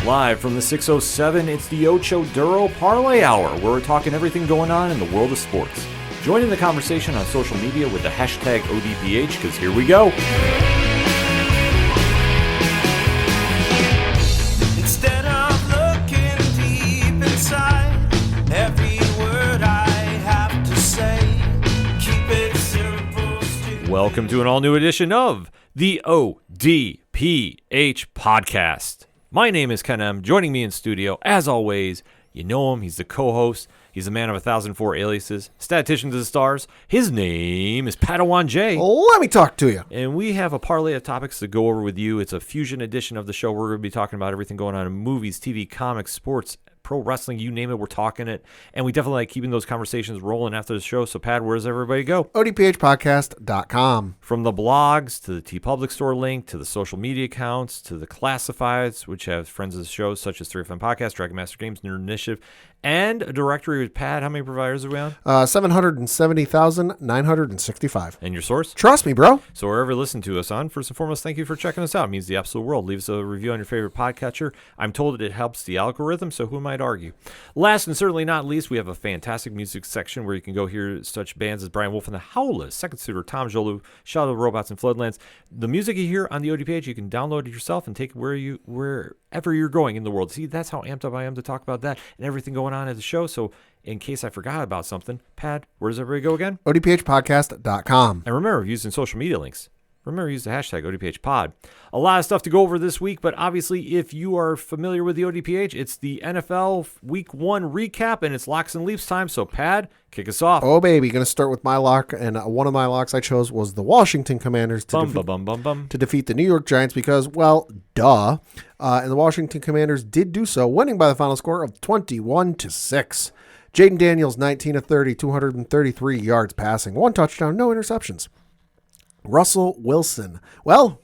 Live from the 607, it's the Ocho Duro Parlay Hour, where we're talking everything going on in the world of sports. Join in the conversation on social media with the hashtag ODPH, because here we go. Instead of looking deep inside, every word I have to say, keep it simple. Welcome to an all-new edition of the ODPH podcast. My name is Ken M. Joining me in studio, as always, you know him, he's the co-host, he's the man of 1,004 aliases, statistician to the stars. His name is Padawan J. Let me talk to you. And we have a parlay of topics to go over with you. It's a fusion edition of the show. We're going to be talking about everything going on in movies, TV, comics, sports, pro wrestling, you name it, we're talking it. And we definitely like keeping those conversations rolling after the show. So, Pat, where does everybody go? ODPHpodcast.com. From the blogs to the TeePublic Store link to the social media accounts to the classifieds, which have friends of the show such as 3FM Podcast, Dragon Master Games, Nerd Initiative, and a directory with Pat. How many providers are we on? 770,965. And your source? Trust me, bro. So wherever you listen to us on, first and foremost, thank you for checking us out. It means the absolute world. Leave us a review on your favorite podcatcher. I'm told it helps the algorithm, so who might argue? Last and certainly not least, we have a fantastic music section where you can go hear such bands as Brian Wolf and the Howlers, Second Suitor, Tom Jolu, Shadow of Robots, and Floodlands. The music you hear on the ODPH, you can download it yourself and take it wherever you're going in the world. See, that's how amped up I am to talk about that and everything going on at the show. So in case I forgot about something, Pat, where does everybody go again? ODPHpodcast.com. And remember, using social media links. Remember, use the hashtag ODPHpod. A lot of stuff to go over this week, but obviously, if you are familiar with the ODPH, it's the NFL Week 1 recap, and it's locks and leaps time. So, Pat, kick us off. Oh, baby. Going to start with my lock, and one of my locks I chose was the Washington Commanders to defeat the New York Giants because, well, duh. And the Washington Commanders did do so, winning by the final score of 21-6. Jaden Daniels, 19 of 30, 233 yards passing, 1 touchdown, no interceptions. Russell Wilson, well,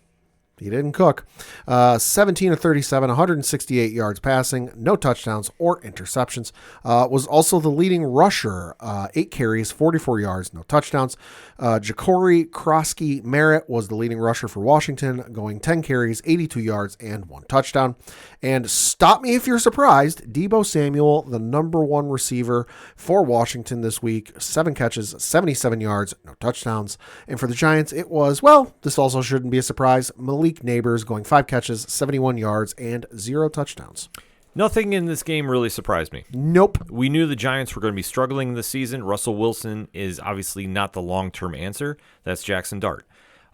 he didn't cook. 17 of 37, 168 yards passing, no touchdowns or interceptions. Was also the leading rusher, 8 carries, 44 yards, no touchdowns. Ja'Cory Krosky Merritt was the leading rusher for Washington, going 10 carries, 82 yards, and 1 touchdown. And stop me if you're surprised, Deebo Samuel, the number 1 receiver for Washington this week, 7 catches, 77 yards, no touchdowns. And for the Giants, it was, well, this also shouldn't be a surprise, Malik Neighbors going 5 catches, 71 yards, and 0 touchdowns. Nothing in this game really surprised me. Nope. We knew the Giants were going to be struggling this season. Russell Wilson is obviously not the long-term answer. That's Jackson Dart.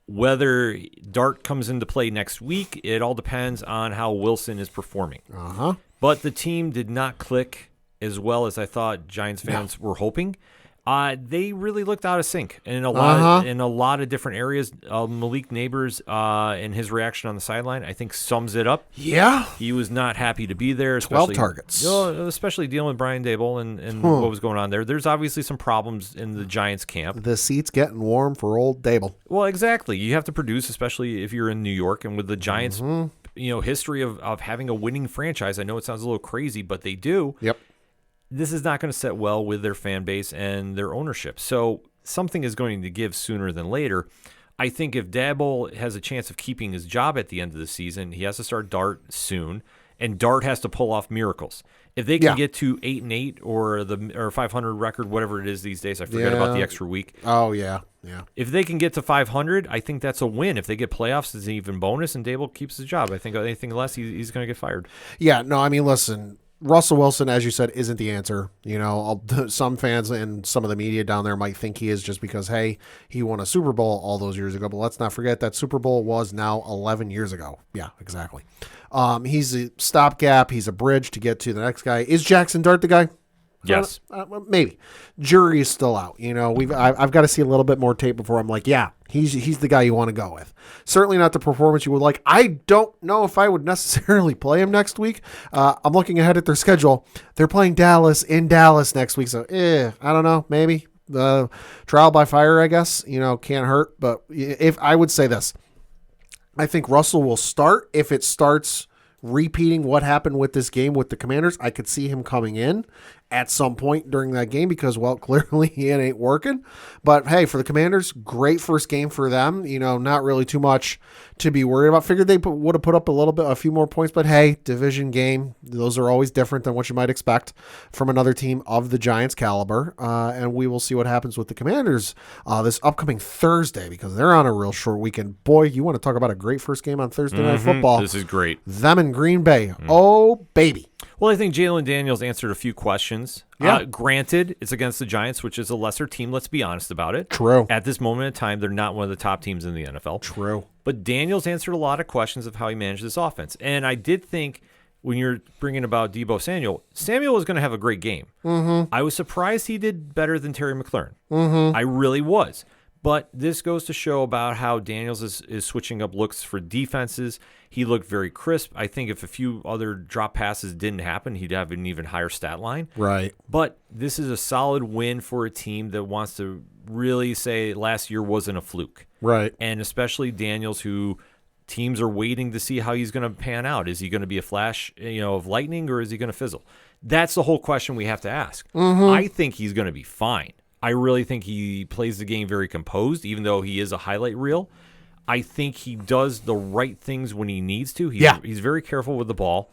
Whether Dart comes into play next week, it all depends on how Wilson is performing. But the team did not click as well as I thought Giants fans were hoping. They really looked out of sync in a lot of different areas. Malik Neighbors and his reaction on the sideline, I think, sums it up. Yeah. He was not happy to be there. 12 targets. Especially dealing with Brian Dable and what was going on there. There's obviously some problems in the Giants camp. The seat's getting warm for old Dable. Well, exactly. You have to produce, especially if you're in New York. And with the Giants, history of having a winning franchise, I know it sounds a little crazy, but they do. Yep. This is not going to set well with their fan base and their ownership. So something is going to give sooner than later. I think if Dabo has a chance of keeping his job at the end of the season, he has to start Dart soon, and Dart has to pull off miracles. If they can get to 8-8 or 500 record, whatever it is these days, I forget about the extra week. Oh, yeah. If they can get to 500, I think that's a win. If they get playoffs, it's an even bonus, and Dabo keeps his job. I think anything less, he's going to get fired. Yeah, no, I mean, listen, Russell Wilson, as you said, isn't the answer. Some fans and some of the media down there might think he is just because, hey, he won a Super Bowl all those years ago. But let's not forget that Super Bowl was now 11 years ago. Yeah, exactly. He's a stopgap. He's a bridge to get to the next guy. Is Jackson Dart the guy? Yes. Maybe. Jury is still out. I've got to see a little bit more tape before I'm like, yeah, he's the guy you want to go with. Certainly not the performance you would like. I don't know if I would necessarily play him next week. I'm looking ahead at their schedule. They're playing Dallas in Dallas next week. So, I don't know. Maybe. Trial by fire, I guess. Can't hurt. But if I would say this, I think Russell will start if it starts repeating what happened with this game with the Commanders. I could see him coming in at some point during that game because, well, clearly it ain't working. But hey, for the Commanders, great first game for them. Not really too much to be worried about. Figured they would have put up a few more points, but hey, division game, those are always different than what you might expect from another team of the Giants caliber. And we will see what happens with the Commanders this upcoming Thursday because they're on a real short weekend. Boy, you want to talk about a great first game on Thursday Night Football. This is great. Them in Green Bay. Oh, baby. Well, I think Jalen Daniels answered a few questions. Yeah. Granted, it's against the Giants, which is a lesser team. Let's be honest about it. True. At this moment in time, they're not one of the top teams in the NFL. True. But Daniels answered a lot of questions of how he managed this offense. And I did think when you're bringing about Deebo Samuel was going to have a great game. Mm-hmm. I was surprised he did better than Terry McLaurin. Mm-hmm. I really was. But this goes to show about how Daniels is switching up looks for defenses. He looked very crisp. I think if a few other drop passes didn't happen, he'd have an even higher stat line. Right. But this is a solid win for a team that wants to really say last year wasn't a fluke. Right. And especially Daniels, who teams are waiting to see how he's going to pan out. Is he going to be a flash, of lightning, or is he going to fizzle? That's the whole question we have to ask. Mm-hmm. I think he's going to be fine. I really think he plays the game very composed, even though he is a highlight reel. I think he does the right things when he needs to. He's very careful with the ball,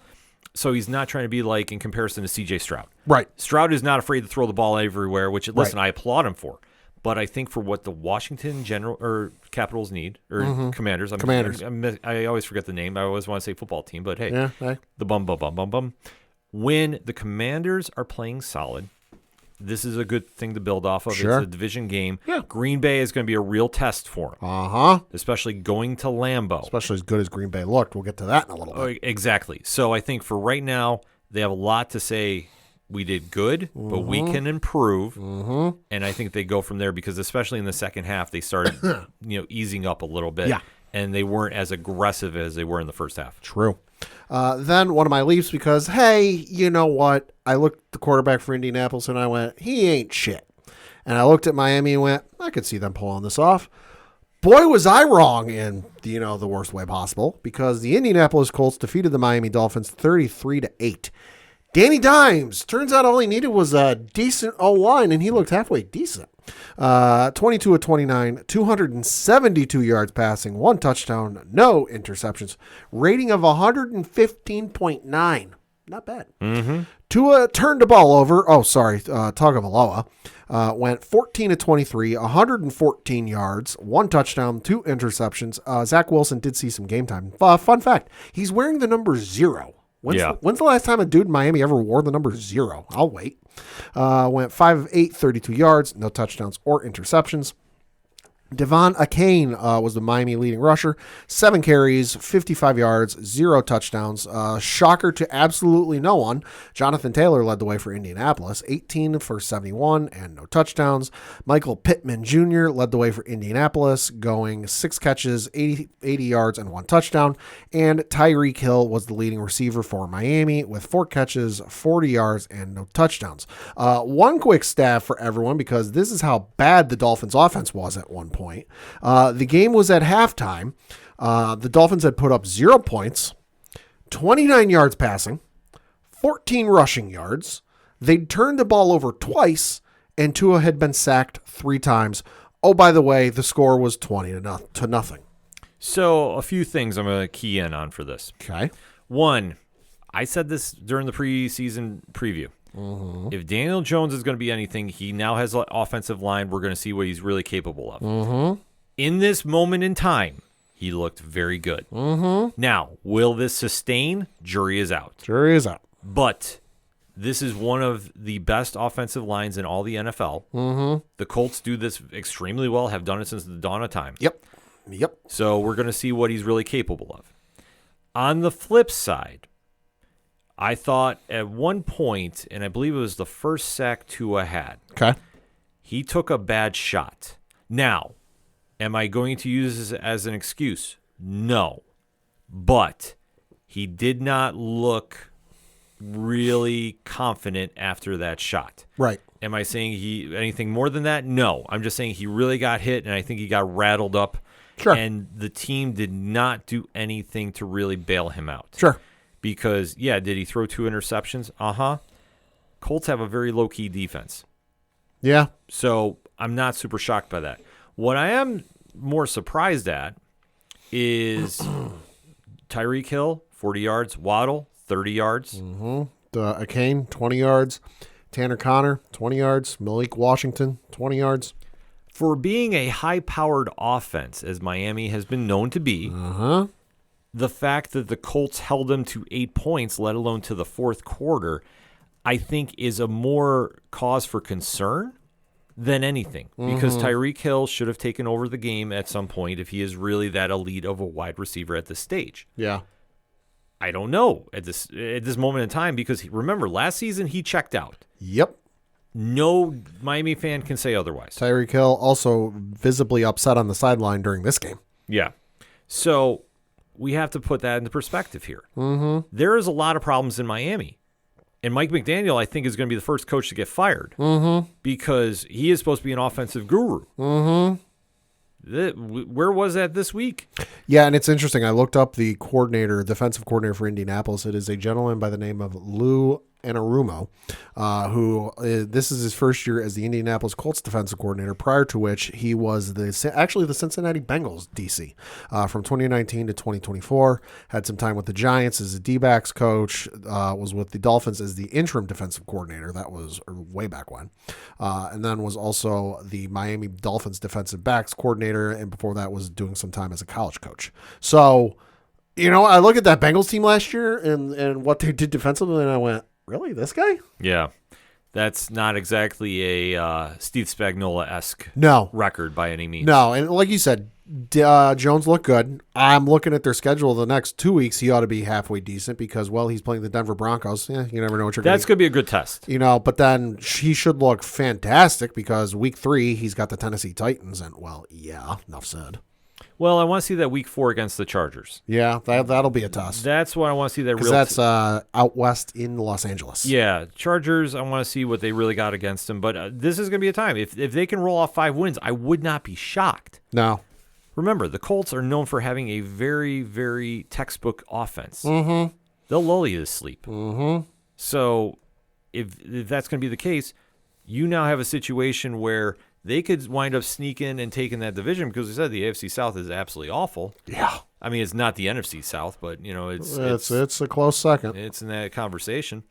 so he's not trying to be like in comparison to C.J. Stroud. Right. Stroud is not afraid to throw the ball everywhere, which, listen, I applaud him for. But I think for what the Washington Capitals need, or Commanders. I always forget the name. I always want to say football team, but hey, the bum. When the Commanders are playing solid, this is a good thing to build off of. Sure. It's a division game. Yeah. Green Bay is going to be a real test for them. Uh-huh. Especially going to Lambeau. Especially as good as Green Bay looked. We'll get to that in a little bit. Exactly. So I think for right now, they have a lot to say. We did good, but we can improve. Mm-hmm. And I think they go from there because especially in the second half, they started easing up a little bit. Yeah. And they weren't as aggressive as they were in the first half. True. Then one of my leaps because, hey, you know what? I looked at the quarterback for Indianapolis and I went, he ain't shit. And I looked at Miami and went, I could see them pulling this off. Boy, was I wrong in the worst way possible because the Indianapolis Colts defeated the Miami Dolphins 33-8. Danny Dimes, turns out all he needed was a decent O-line, and he looked halfway decent. 22 of 29, 272 yards passing, 1 touchdown, no interceptions. Rating of 115.9. Not bad. Mm-hmm. Tua turned the ball over. Tagovailoa went 14 of 23, 114 yards, 1 touchdown, 2 interceptions. Zach Wilson did see some game time. Fun fact, he's wearing the number 0. When's the last time a dude in Miami ever wore the number 0? I'll wait. Went 5 of 8, 32 yards, no touchdowns or interceptions. Devon Achane was the Miami leading rusher. 7 carries, 55 yards, 0 touchdowns. Shocker to absolutely no one. Jonathan Taylor led the way for Indianapolis. 18 for 71 and no touchdowns. Michael Pittman Jr. led the way for Indianapolis, going 6 catches, 80 yards, and 1 touchdown. And Tyreek Hill was the leading receiver for Miami with 4 catches, 40 yards, and no touchdowns. One quick stat for everyone, because this is how bad the Dolphins' offense was at one point. The game was at halftime. The Dolphins had put up 0 points, 29 yards passing, 14 rushing yards. They'd turned the ball over twice, and Tua had been sacked 3 times. Oh, by the way, the score was 20 to nothing. So a few things I'm going to key in on for this. Okay. One, I said this during the preseason preview. Mm-hmm. If Daniel Jones is going to be anything, he now has an offensive line. We're going to see what he's really capable of. Mm-hmm. In this moment in time, he looked very good. Mm-hmm. Now, will this sustain? Jury is out. Jury is out. But this is one of the best offensive lines in all the NFL. Mm-hmm. The Colts do this extremely well, have done it since the dawn of time. Yep. So we're going to see what he's really capable of. On the flip side, I thought at one point, and I believe it was the first sack Tua had, okay, he took a bad shot. Now, am I going to use this as an excuse? No. But he did not look really confident after that shot. Right. Am I saying anything more than that? No. I'm just saying he really got hit, and I think he got rattled up. Sure. And the team did not do anything to really bail him out. Sure. Because, did he throw 2 interceptions? Uh-huh. Colts have a very low-key defense. Yeah. So I'm not super shocked by that. What I am more surprised at is Tyreek Hill, 40 yards. Waddle, 30 yards. Akane, 20 yards. Tanner Connor, 20 yards. Malik Washington, 20 yards. For being a high-powered offense, as Miami has been known to be, the fact that the Colts held them to 8 points, let alone to the fourth quarter, I think is a more cause for concern than anything. Because Tyreek Hill should have taken over the game at some point if he is really that elite of a wide receiver at this stage. Yeah. I don't know at this moment in time because, remember, last season he checked out. Yep. No Miami fan can say otherwise. Tyreek Hill also visibly upset on the sideline during this game. Yeah. So we have to put that into perspective here. There is a lot of problems in Miami. And Mike McDaniel, I think, is going to be the first coach to get fired because he is supposed to be an offensive guru. Where was that this week? Yeah, and it's interesting. I looked up the defensive coordinator for Indianapolis. It is a gentleman by the name of Lou Anarumo, who this is his first year as the Indianapolis Colts defensive coordinator, prior to which he was the Cincinnati Bengals DC from 2019 to 2024. Had some time with the Giants as a D-backs coach, was with the Dolphins as the interim defensive coordinator. That was way back when. And then was also the Miami Dolphins defensive backs coordinator, and before that was doing some time as a college coach. So, I look at that Bengals team last year and what they did defensively, and I went, really, this guy? Yeah. That's not exactly a Steve Spagnuolo-esque record by any means. No, and like you said, Jones looked good. I'm looking at their schedule the next 2 weeks. He ought to be halfway decent because, he's playing the Denver Broncos. Yeah, you never know what you're going to get. That's going to be a good test. But then he should look fantastic because week 3, he's got the Tennessee Titans. And, enough said. Well, I want to see that week 4 against the Chargers. Yeah, that'll be a test. That's what I want to see. Because that's out west in Los Angeles. Yeah, Chargers, I want to see what they really got against them. But this is going to be a time. If they can roll off 5 wins, I would not be shocked. No. Remember, the Colts are known for having a very, very textbook offense. They'll lull you to sleep. So if that's going to be the case, you now have a situation where they could wind up sneaking and taking that division because we said the AFC South is absolutely awful. Yeah. I mean, it's not the NFC South, but, it's a close second. It's in that conversation.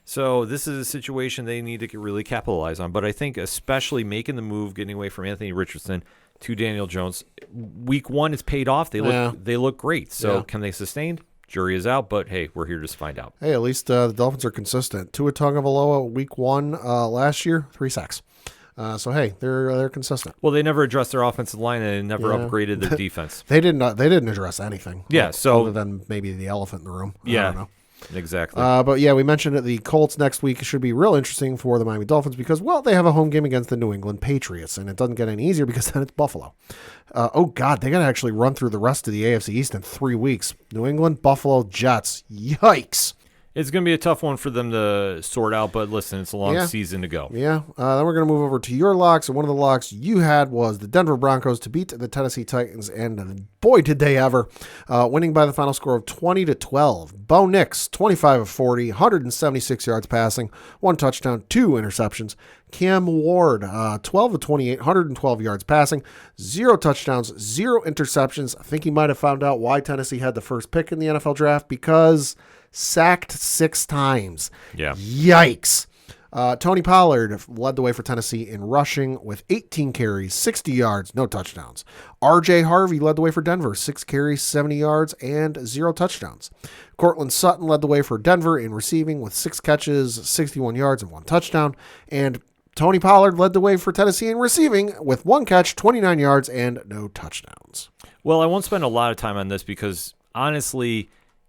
So this is a situation they need to really capitalize on. But I think especially making the move, getting away from Anthony Richardson to Daniel Jones, week 1 is paid off. They look great. So can they sustain? Jury is out, but hey, we're here to find out. Hey, at least the Dolphins are consistent. Tua Tagovailoa week 1 last year, 3 sacks. So hey, they're consistent. Well, they never addressed their offensive line and they never upgraded their defense. They didn't address anything. Yeah, so other than maybe the elephant in the room. Yeah, I don't know. Exactly. But yeah, we mentioned that the Colts next week should be real interesting for the Miami Dolphins because they have a home game against the New England Patriots, and it doesn't get any easier because then it's Buffalo. Oh God, they got to actually run through the rest of the AFC East in 3 weeks. New England, Buffalo, Jets. Yikes. It's going to be a tough one for them to sort out, but listen, it's a long season to go. Yeah. Then we're going to move over to your locks, and one of the locks you had was the Denver Broncos to beat the Tennessee Titans, and boy, did they ever. Winning by the final score of 20-12. Bo Nix, 25 of 40, 176 yards passing, 1 touchdown, 2 interceptions. Cam Ward, 12 of 28, 112 yards passing, 0 touchdowns, 0 interceptions. I think he might have found out why Tennessee had the first pick in the NFL draft because sacked 6 times. Yeah. Yikes. Tony Pollard led the way for Tennessee in rushing with 18 carries, 60 yards, no touchdowns. R.J. Harvey led the way for Denver, 6 carries, 70 yards, and 0 touchdowns. Cortland Sutton led the way for Denver in receiving with 6 catches, 61 yards, and 1 touchdown. And Tony Pollard led the way for Tennessee in receiving with 1 catch, 29 yards, and no touchdowns. Well, I won't spend a lot of time on this because, honestly,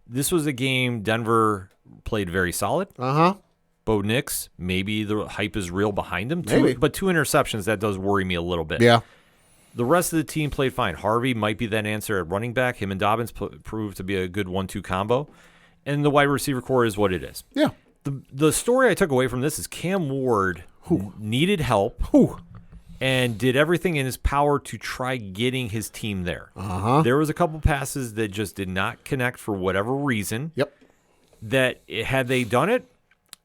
this was a game Denver played very solid. Bo Nix, maybe the hype is real behind him. But 2 interceptions, that does worry me a little bit. Yeah. The rest of the team played fine. Harvey might be that answer at running back. Him and Dobbins proved to be a good 1-2 combo. And the wide receiver core is what it is. Yeah. The story I took away from this is Cam Ward needed help and did everything in his power to try getting his team there. There was a couple passes that just did not connect for whatever reason. Yep. That had they done it,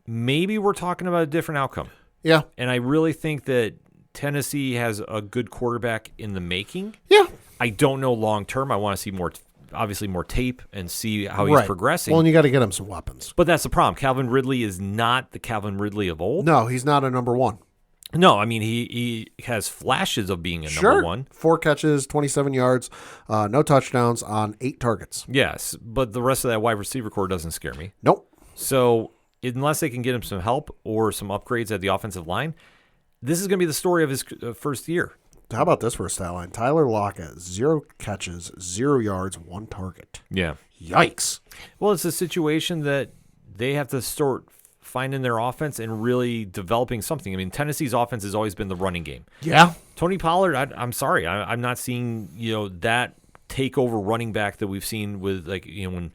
maybe we're talking about a different outcome. Yeah. And I really think that Tennessee has a good quarterback in the making. Yeah. I don't know long term. I want to see obviously more tape and see how he's progressing. Well, and you got to get him some weapons. But that's the problem. Calvin Ridley is not the Calvin Ridley of old. No, he's not a number one. No, I mean, he has flashes of being a number one. 4 catches, 27 yards, no touchdowns on 8 targets. Yes, but the rest of that wide receiver core doesn't scare me. Nope. So unless they can get him some help or some upgrades at the offensive line, this is going to be the story of his first year. How about this for a stat line? Tyler Lockett, 0 catches, 0 yards, 1 target. Yeah. Yikes. Well, it's a situation that they have to start finding their offense and really developing something. I mean, Tennessee's offense has always been the running game. Yeah. Tony Pollard, I'm sorry. I'm not seeing, that takeover running back that we've seen with, when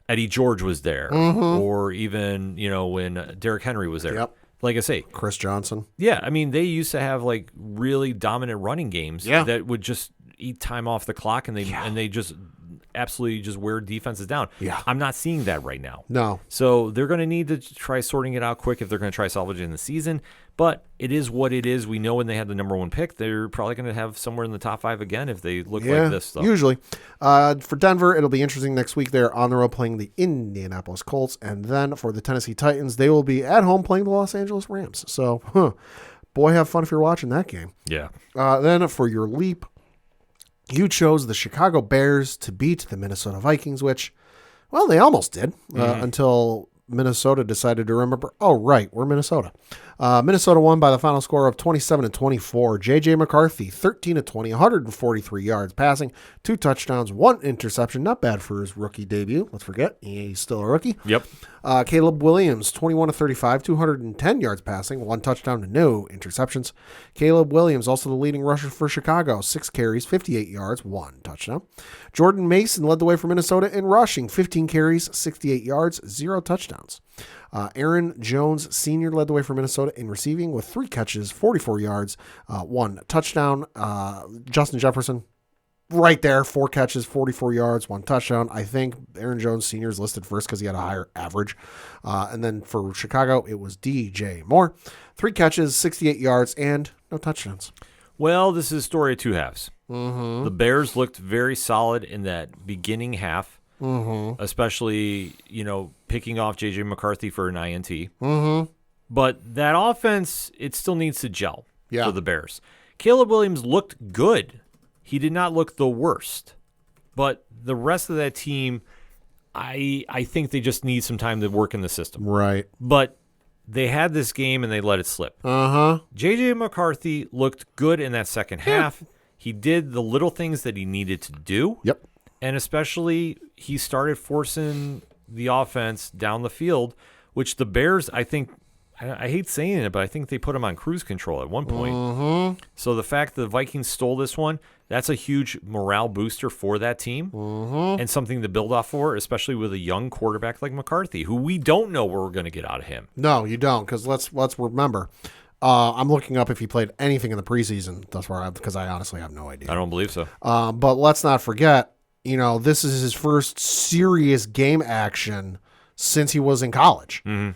Eddie George was there or even, when Derrick Henry was there. Yep. Like I say, Chris Johnson. Yeah, I mean, they used to have really dominant running games that would just eat time off the clock and they just absolutely just wear defenses down. Yeah. I'm not seeing that right now. No. So they're going to need to try sorting it out quick if they're going to try salvaging the season. But it is what it is. We know when they had the number 1 pick, they're probably going to have somewhere in the top 5 again if they look like this stuff. Usually. For Denver, it'll be interesting next week. They're on the road playing the Indianapolis Colts. And then for the Tennessee Titans, they will be at home playing the Los Angeles Rams. So, boy, have fun if you're watching that game. Yeah. Then for your leap, you chose the Chicago Bears to beat the Minnesota Vikings, which, well, they almost did until Minnesota decided to remember, oh, right, we're Minnesota. Minnesota won by the final score of 27-24. J.J. McCarthy, 13-20, 143 yards passing, 2 touchdowns, 1 interception. Not bad for his rookie debut. Let's forget, he's still a rookie. Yep. Caleb Williams, 21-35, 210 yards passing, 1 touchdown and no interceptions. Caleb Williams, also the leading rusher for Chicago, 6 carries, 58 yards, 1 touchdown. Jordan Mason led the way for Minnesota in rushing, 15 carries, 68 yards, 0 touchdowns. Aaron Jones Sr. led the way for Minnesota in receiving with 3 catches, 44 yards, 1 touchdown. Justin Jefferson, right there, 4 catches, 44 yards, 1 touchdown. I think Aaron Jones Sr. is listed first because he had a higher average. And then for Chicago, it was DJ Moore, 3 catches, 68 yards, and no touchdowns. Well, this is a story of 2 halves. The Bears looked very solid in that beginning half. Especially, picking off J.J. McCarthy for an INT. But that offense, it still needs to gel for the Bears. Caleb Williams looked good. He did not look the worst. But the rest of that team, I think they just need some time to work in the system. Right. But they had this game and they let it slip. J.J. McCarthy looked good in that second half. He did the little things that he needed to do. Yep. And especially, he started forcing the offense down the field, which the Bears, I think, I hate saying it, but I think they put him on cruise control at one point. So the fact that the Vikings stole this one, that's a huge morale booster for that team and something to build off for, especially with a young quarterback like McCarthy, who we don't know what we're going to get out of him. No, you don't, because let's remember. I'm looking up if he played anything in the preseason thus far, because I honestly have no idea. I don't believe so. But let's not forget, this is his first serious game action since he was in college, and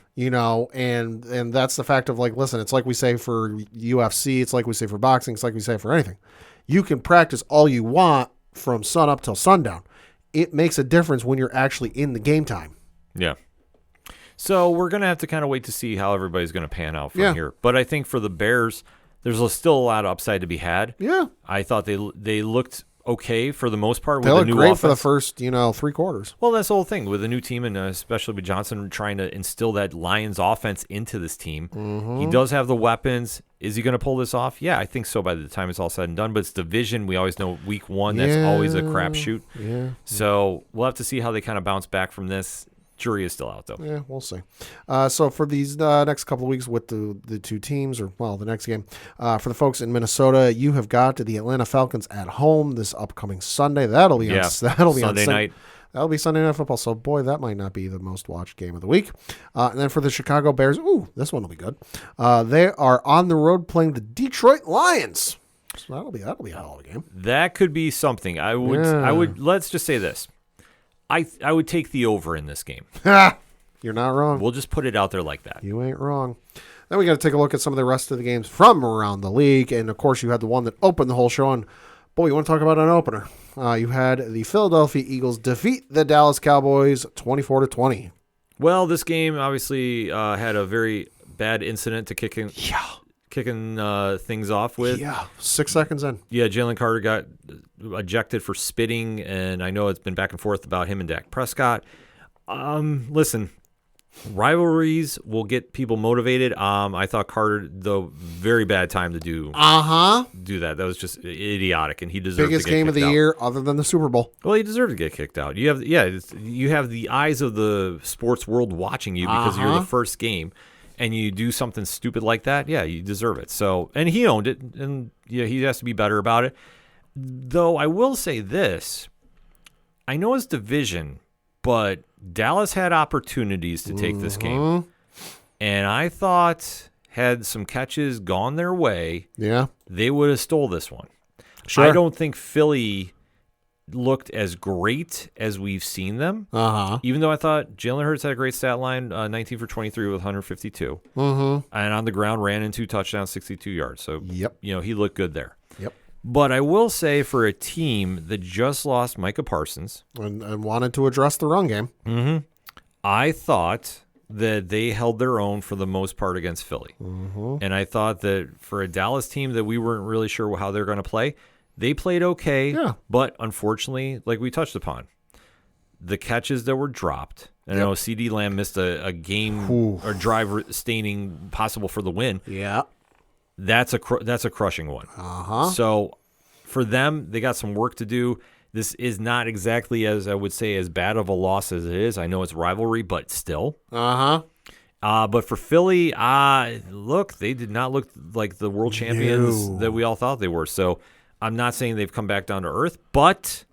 that's the fact of listen, it's like we say for UFC, it's like we say for boxing, it's like we say for anything. You can practice all you want from sun up till sundown. It makes a difference when you're actually in the game time. Yeah. So we're going to have to kind of wait to see how everybody's going to pan out from here. But I think for the Bears, there's still a lot of upside to be had. Yeah. I thought they looked okay for the most part. They looked great for the first, 3 quarters. Well, that's the whole thing with the new team, and especially with Johnson trying to instill that Lions offense into this team. He does have the weapons. Is he going to pull this off? Yeah, I think so by the time it's all said and done. But it's division. We always know week 1, that's always a crapshoot. Yeah. So we'll have to see how they kind of bounce back from this. Jury is still out, though. Yeah, we'll see. So for these next couple of weeks with the 2 teams, or, the next game, for the folks in Minnesota, you have got the Atlanta Falcons at home this upcoming Sunday. That'll be Sunday night. That'll be Sunday Night Football. So, boy, that might not be the most watched game of the week. And then for the Chicago Bears, this one will be good. They are on the road playing the Detroit Lions. So that'll be a hell of a game. That could be something. I would. Let's just say this. I would take the over in this game. You're not wrong. We'll just put it out there like that. You ain't wrong. Then we got to take a look at some of the rest of the games from around the league. And, of course, you had the one that opened the whole show. And, boy, you want to talk about an opener. You had the Philadelphia Eagles defeat the Dallas Cowboys 24-20. Well, this game obviously had a very bad incident to kicking things off with. Yeah, 6 seconds in. Yeah, Jalen Carter got ejected for spitting, and I know it's been back and forth about him and Dak Prescott. Listen, rivalries will get people motivated. I thought Carter, though, very bad time to do that. That was just idiotic, and he deserved biggest to get game of the kicked out. year other than the Super Bowl. Well, he deserved to get kicked out. You have the eyes of the sports world watching you because you're the first game, and you do something stupid like that. Yeah, you deserve it. So, and he owned it, and yeah, he has to be better about it. Though I will say this, I know it's division, but Dallas had opportunities to take this game, and I thought had some catches gone their way, they would have stole this one. Sure. I don't think Philly looked as great as we've seen them, even though I thought Jalen Hurts had a great stat line, 19 for 23 with 152, and on the ground ran in 2 touchdowns, 62 yards. So, he looked good there. Yep. But I will say for a team that just lost Micah Parsons and wanted to address the run game, I thought that they held their own for the most part against Philly. And I thought that for a Dallas team that we weren't really sure how they're going to play, they played okay. Yeah. But unfortunately, like we touched upon, the catches that were dropped, and I know CeeDee Lamb missed a game or drive staining possible for the win. Yeah. That's a crushing one. So for them, they got some work to do. This is not exactly, as I would say, as bad of a loss as it is. I know it's rivalry, but still. But for Philly, look, they did not look like the world champions that we all thought they were. So I'm not saying they've come back down to earth, but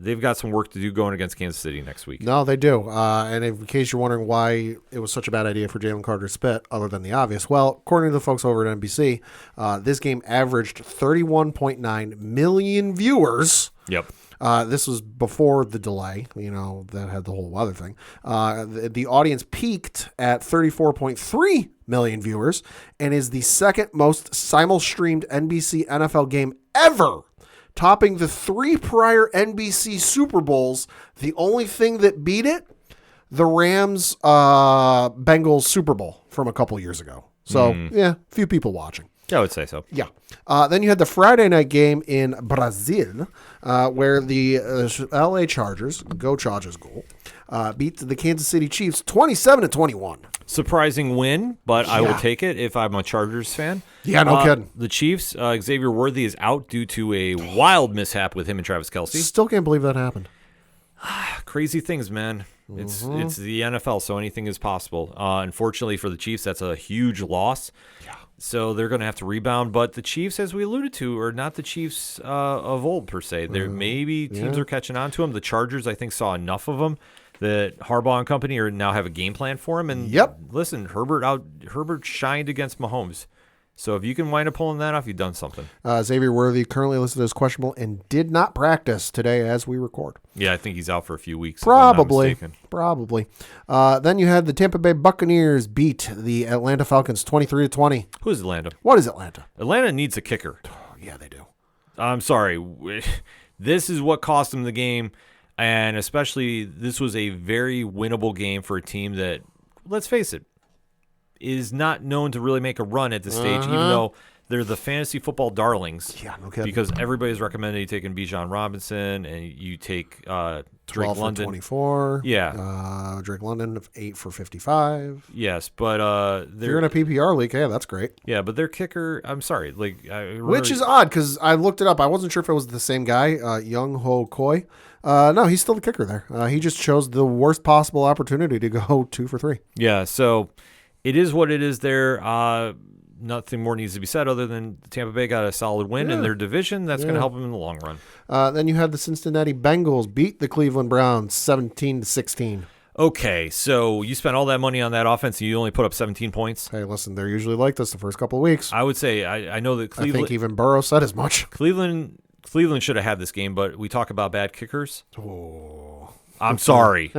they've got some work to do going against Kansas City next week. No, they do. And in case you're wondering why it was such a bad idea for Jalen Carter to spit, other than the obvious, well, according to the folks over at NBC, this game averaged 31.9 million viewers. Yep. This was before the delay, that had the whole weather thing. The audience peaked at 34.3 million viewers and is the second most simul-streamed NBC NFL game ever, topping the 3 prior NBC Super Bowls. The only thing that beat it, the Rams Bengals Super Bowl from a couple years ago. So, a few people watching. Yeah, I would say so. Yeah. Then you had the Friday night game in Brazil, where the LA Chargers, go Chargers goal, beat the Kansas City Chiefs 27-21. Surprising win, but I will take it if I'm a Chargers fan. Yeah, no kidding. The Chiefs, Xavier Worthy is out due to a wild mishap with him and Travis Kelce. Still can't believe that happened. Crazy things, man. It's the NFL, so anything is possible. Unfortunately for the Chiefs, that's a huge loss. Yeah. So they're going to have to rebound. But the Chiefs, as we alluded to, are not the Chiefs of old, per se. Maybe teams are catching on to them. The Chargers, I think, saw enough of them that Harbaugh and company now have a game plan for him. And listen, Herbert shined against Mahomes. So if you can wind up pulling that off, you've done something. Xavier Worthy currently listed as questionable and did not practice today as we record. Yeah, I think he's out for a few weeks. Probably. Then you had the Tampa Bay Buccaneers beat the Atlanta Falcons 23-20. Who's Atlanta? What is Atlanta? Atlanta needs a kicker. Yeah, they do. I'm sorry. This is what cost them the game, and especially this was a very winnable game for a team that, let's face it, is not known to really make a run at this stage, even though they're the fantasy football darlings. Yeah, no kidding. Because everybody's recommended you taking Bijan Robinson and you take Drake London. 24. Yeah. Drake London, 8 for 55. Yes, but if you're in a PPR league, yeah, that's great. Yeah, but their kicker, I'm sorry. Which is odd because I looked it up. I wasn't sure if it was the same guy, Young Ho Koi. No, he's still the kicker there. He just chose the worst possible opportunity to go 2 for 3. Yeah, so it is what it is there. Nothing more needs to be said other than Tampa Bay got a solid win in their division. That's going to help them in the long run. Then you had the Cincinnati Bengals beat the Cleveland Browns 17-16. Okay, so you spent all that money on that offense and you only put up 17 points? Hey, listen, they're usually like this the first couple of weeks. I would say, I know that Cleveland... I think even Burrow said as much. Cleveland should have had this game, but we talk about bad kickers. Oh. I'm sorry.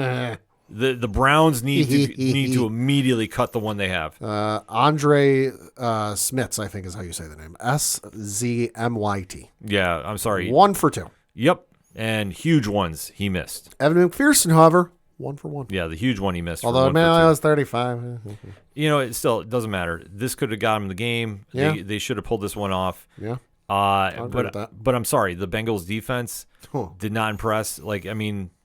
The Browns need to immediately cut the one they have. Andre Smits, I think is how you say the name. SZMYT. Yeah, I'm sorry. 1 for 2. Yep, and huge ones he missed. Evan McPherson, however, 1 for 1. Yeah, the huge one he missed. Although man, I was 35. It doesn't matter. This could have got him the game. Yeah. They should have pulled this one off. Yeah. agree with that. But I'm sorry, the Bengals defense did not impress.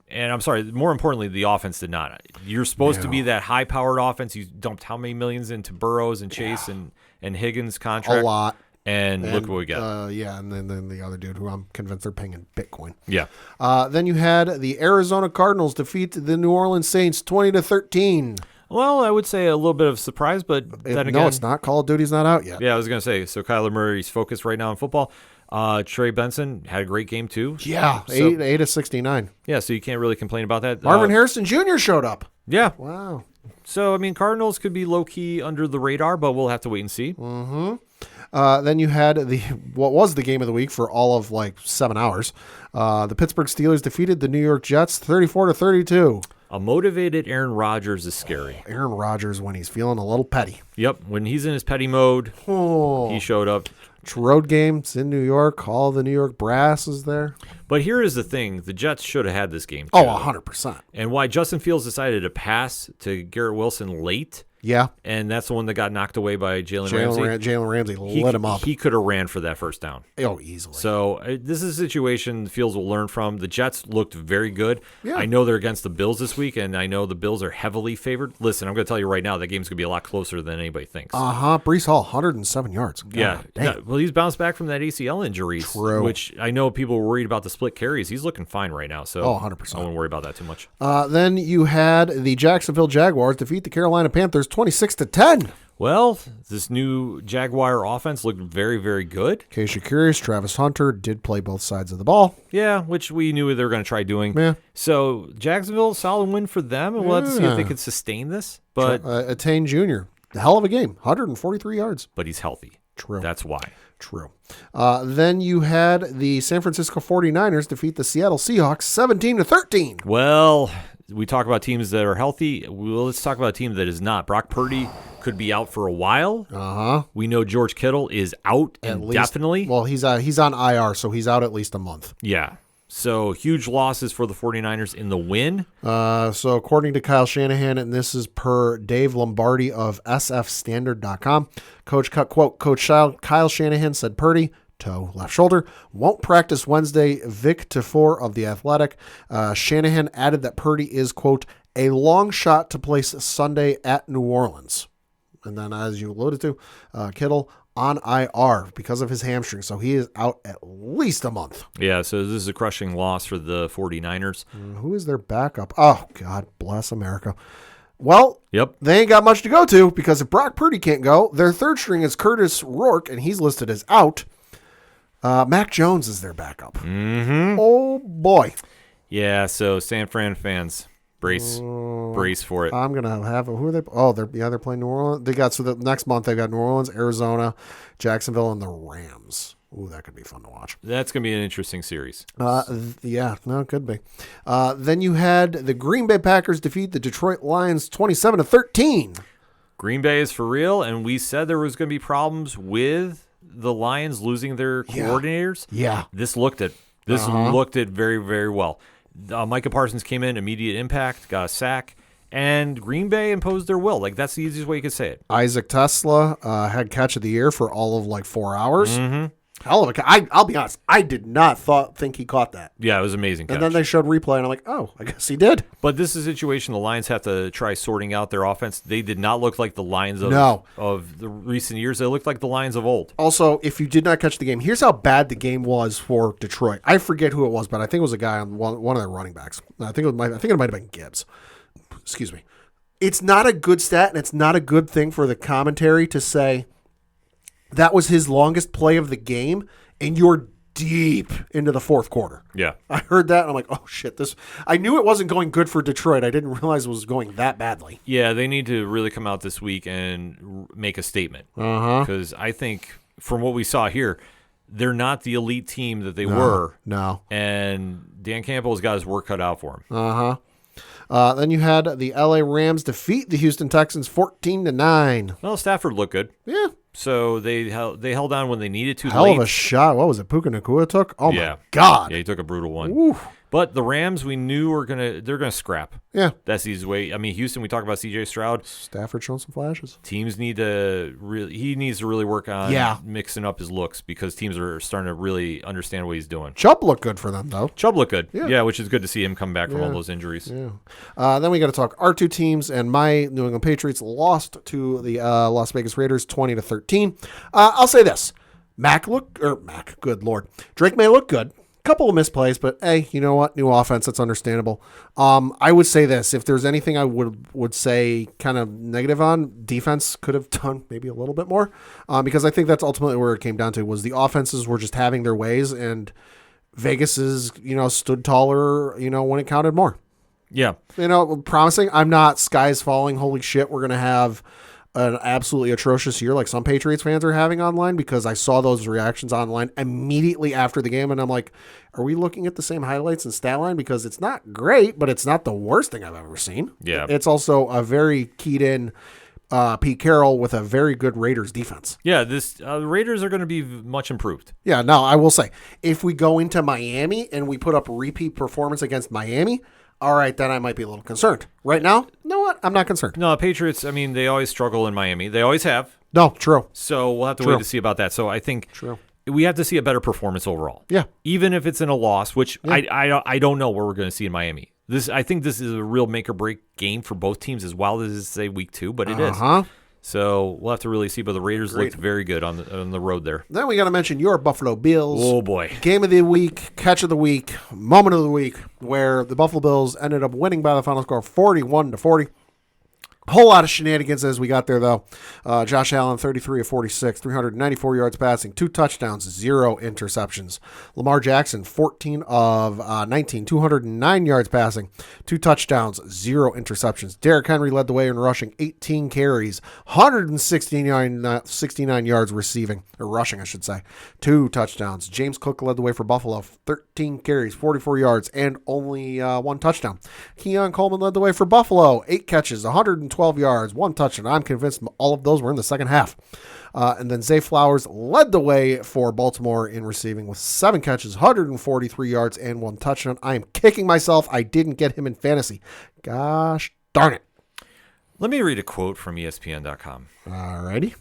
And I'm sorry, more importantly, the offense did not. You're supposed to be that high-powered offense. You dumped how many millions into Burrows and Chase and Higgins contract? A lot. And look what we got. And then the other dude who I'm convinced they're paying in Bitcoin. Yeah. Then you had the Arizona Cardinals defeat the New Orleans Saints 20-13. Well, I would say a little bit of surprise, but then again, no, it's not. Call of Duty's not out yet. Yeah, I was going to say, so Kyler Murray's focused right now on football. Trey Benson had a great game too. Yeah, 8 of 69. Yeah, so you can't really complain about that. Marvin Harrison Jr. showed up. Yeah. Wow. So, I mean, Cardinals could be low-key under the radar, but we'll have to wait and see. Mm-hmm. Then you had what was the game of the week for all of 7 hours. The Pittsburgh Steelers defeated the New York Jets 34-32. A motivated Aaron Rodgers is scary. Aaron Rodgers when he's feeling a little petty. Yep, when he's in his petty mode, he showed up. It's road games in New York. All the New York brass is there. But here is the thing. The Jets should have had this game, too. Oh, 100%. And why Justin Fields decided to pass to Garrett Wilson late. Yeah. And that's the one that got knocked away by Jalen Ramsey. Jalen Ramsey lit him up. He could have ran for that first down. Oh, easily. So this is a situation Fields will learn from. The Jets looked very good. Yeah. I know they're against the Bills this week, and I know the Bills are heavily favored. Listen, I'm going to tell you right now, that game's going to be a lot closer than anybody thinks. Breece Hall, 107 yards. Yeah. Well, he's bounced back from that ACL injury, which I know people were worried about the split carries. He's looking fine right now, so 100%. I won't worry about that too much. Then you had the Jacksonville Jaguars defeat the Carolina Panthers 26-10. Well, this new Jaguar offense looked very, very good. In case you're curious, Travis Hunter did play both sides of the ball. Yeah, which we knew they were going to try doing. Yeah. So Jacksonville, solid win for them, and we'll have to see if they could sustain this. But Attain Jr., the hell of a game, 143 yards. But he's healthy. True. That's why. True. Then you had the San Francisco 49ers defeat the Seattle Seahawks 17-13. Well, we talk about teams that are healthy. Well, let's talk about a team that is not. Brock Purdy could be out for a while. We know George Kittle is out indefinitely. Well, he's on IR, so he's out at least a month. Yeah. So huge losses for the 49ers in the win. So according to Kyle Shanahan, and this is per Dave Lombardi of sfstandard.com, Coach Kyle Shanahan said Purdy, toe, left shoulder, won't practice Wednesday. Vic Tafur of The Athletic. Shanahan added that Purdy is, quote, a long shot to place Sunday at New Orleans. And then, as you alluded to, Kittle on IR because of his hamstring. So he is out at least a month. Yeah, so this is a crushing loss for the 49ers. Who is their backup? Oh, God bless America. Well, they ain't got much to go to because if Brock Purdy can't go, their third string is Curtis Rourke, and he's listed as out. Mac Jones is their backup. Mm-hmm. Oh, boy. Yeah, so San Fran fans, brace for it. I'm going to have who are they? Oh, they're playing New Orleans. So the next month they've got New Orleans, Arizona, Jacksonville, and the Rams. Ooh, that could be fun to watch. That's going to be an interesting series. It could be. Then you had the Green Bay Packers defeat the Detroit Lions 27-13. Green Bay is for real, and we said there was going to be problems with the Lions losing their coordinators. Yeah. This looked it very, very well. Micah Parsons came in, immediate impact, got a sack, and Green Bay imposed their will. That's the easiest way you could say it. Isaac Tesla had catch of the year for all of 4 hours. Mm-hmm. Hell of a I'll be honest, I did not think he caught that. Yeah, it was amazing catch. And then they showed replay, and I'm like, oh, I guess he did. But this is a situation the Lions have to try sorting out their offense. They did not look like the Lions of the recent years. They looked like the Lions of old. Also, if you did not catch the game, here's how bad the game was for Detroit. I forget who it was, but I think it was a guy on one of their running backs. I think it might have been Gibbs. Excuse me. It's not a good stat, and it's not a good thing for the commentary to say that was his longest play of the game, and you're deep into the fourth quarter. Yeah. I heard that, and I'm like, oh, shit. I knew it wasn't going good for Detroit. I didn't realize it was going that badly. Yeah, they need to really come out this week and make a statement. Because I think, from what we saw here, they're not the elite team that they were. No. And Dan Campbell's got his work cut out for him. Then you had the LA Rams defeat the Houston Texans 14-9. Well, Stafford looked good. Yeah. So they held on when they needed to. Hell of a shot. What was it? Puka Nacua took? Oh, Yeah. my God. Yeah, he took a brutal one. Oof. But the Rams, we knew they're gonna scrap. Yeah. That's the easy way. I mean, Houston, we talk about C.J. Stroud. Stafford showing some flashes. Teams he needs to really work on mixing up his looks because teams are starting to really understand what he's doing. Chubb looked good for them, though. Chubb looked good. Yeah, which is good to see him come back from all those injuries. Yeah. Then we got to talk our two teams, and my New England Patriots lost to the Las Vegas Raiders 20-13. I'll say this. Good Lord. Drake may look good. Couple of misplays, but hey, you know what? New offense, that's understandable. I would say this: if there's anything I would say kind of negative on, defense could have done maybe a little bit more, because I think that's ultimately where it came down to was the offenses were just having their ways, and Vegas's stood taller when it counted more. Yeah, promising. I'm not skies falling. Holy shit, we're gonna have an absolutely atrocious year like some Patriots fans are having online, because I saw those reactions online immediately after the game, and I'm like, are we looking at the same highlights and stat line? Because it's not great, but it's not the worst thing I've ever seen. Yeah. It's also a very keyed in Pete Carroll with a very good Raiders defense. Yeah, the Raiders are going to be much improved. Yeah, now I will say, if we go into Miami and we put up repeat performance against Miami, all right, then I might be a little concerned. Right now, you know what? I'm not concerned. No, Patriots, I mean, they always struggle in Miami. They always have. No, true. So we'll have to wait to see about that. So I think we have to see a better performance overall. Yeah. Even if it's in a loss, which I don't know where we're going to see in Miami. I think this is a real make-or-break game for both teams as well as, say, week 2, but it is. So we'll have to really see. But the Raiders looked very good on the road there. Then we got to mention your Buffalo Bills. Oh, boy. Game of the week, catch of the week, moment of the week, where the Buffalo Bills ended up winning by the final score 41-40. Whole lot of shenanigans as we got there, though. Josh Allen, 33 of 46, 394 yards passing, 2 touchdowns, 0 interceptions. Lamar Jackson, 14 of 19, 209 yards passing, 2 touchdowns, 0 interceptions. Derrick Henry led the way in rushing, 18 carries, 169 yards receiving, or rushing, I should say, 2 touchdowns. James Cook led the way for Buffalo, 13 carries, 44 yards, and only 1 touchdown. Keon Coleman led the way for Buffalo, 8 catches, 112 yards, 1 touchdown. I'm convinced all of those were in the second half. And then Zay Flowers led the way for Baltimore in receiving with 7 catches, 143 yards, and 1 touchdown. I am kicking myself I didn't get him in fantasy. Gosh darn it. Let me read a quote from ESPN.com. Alrighty.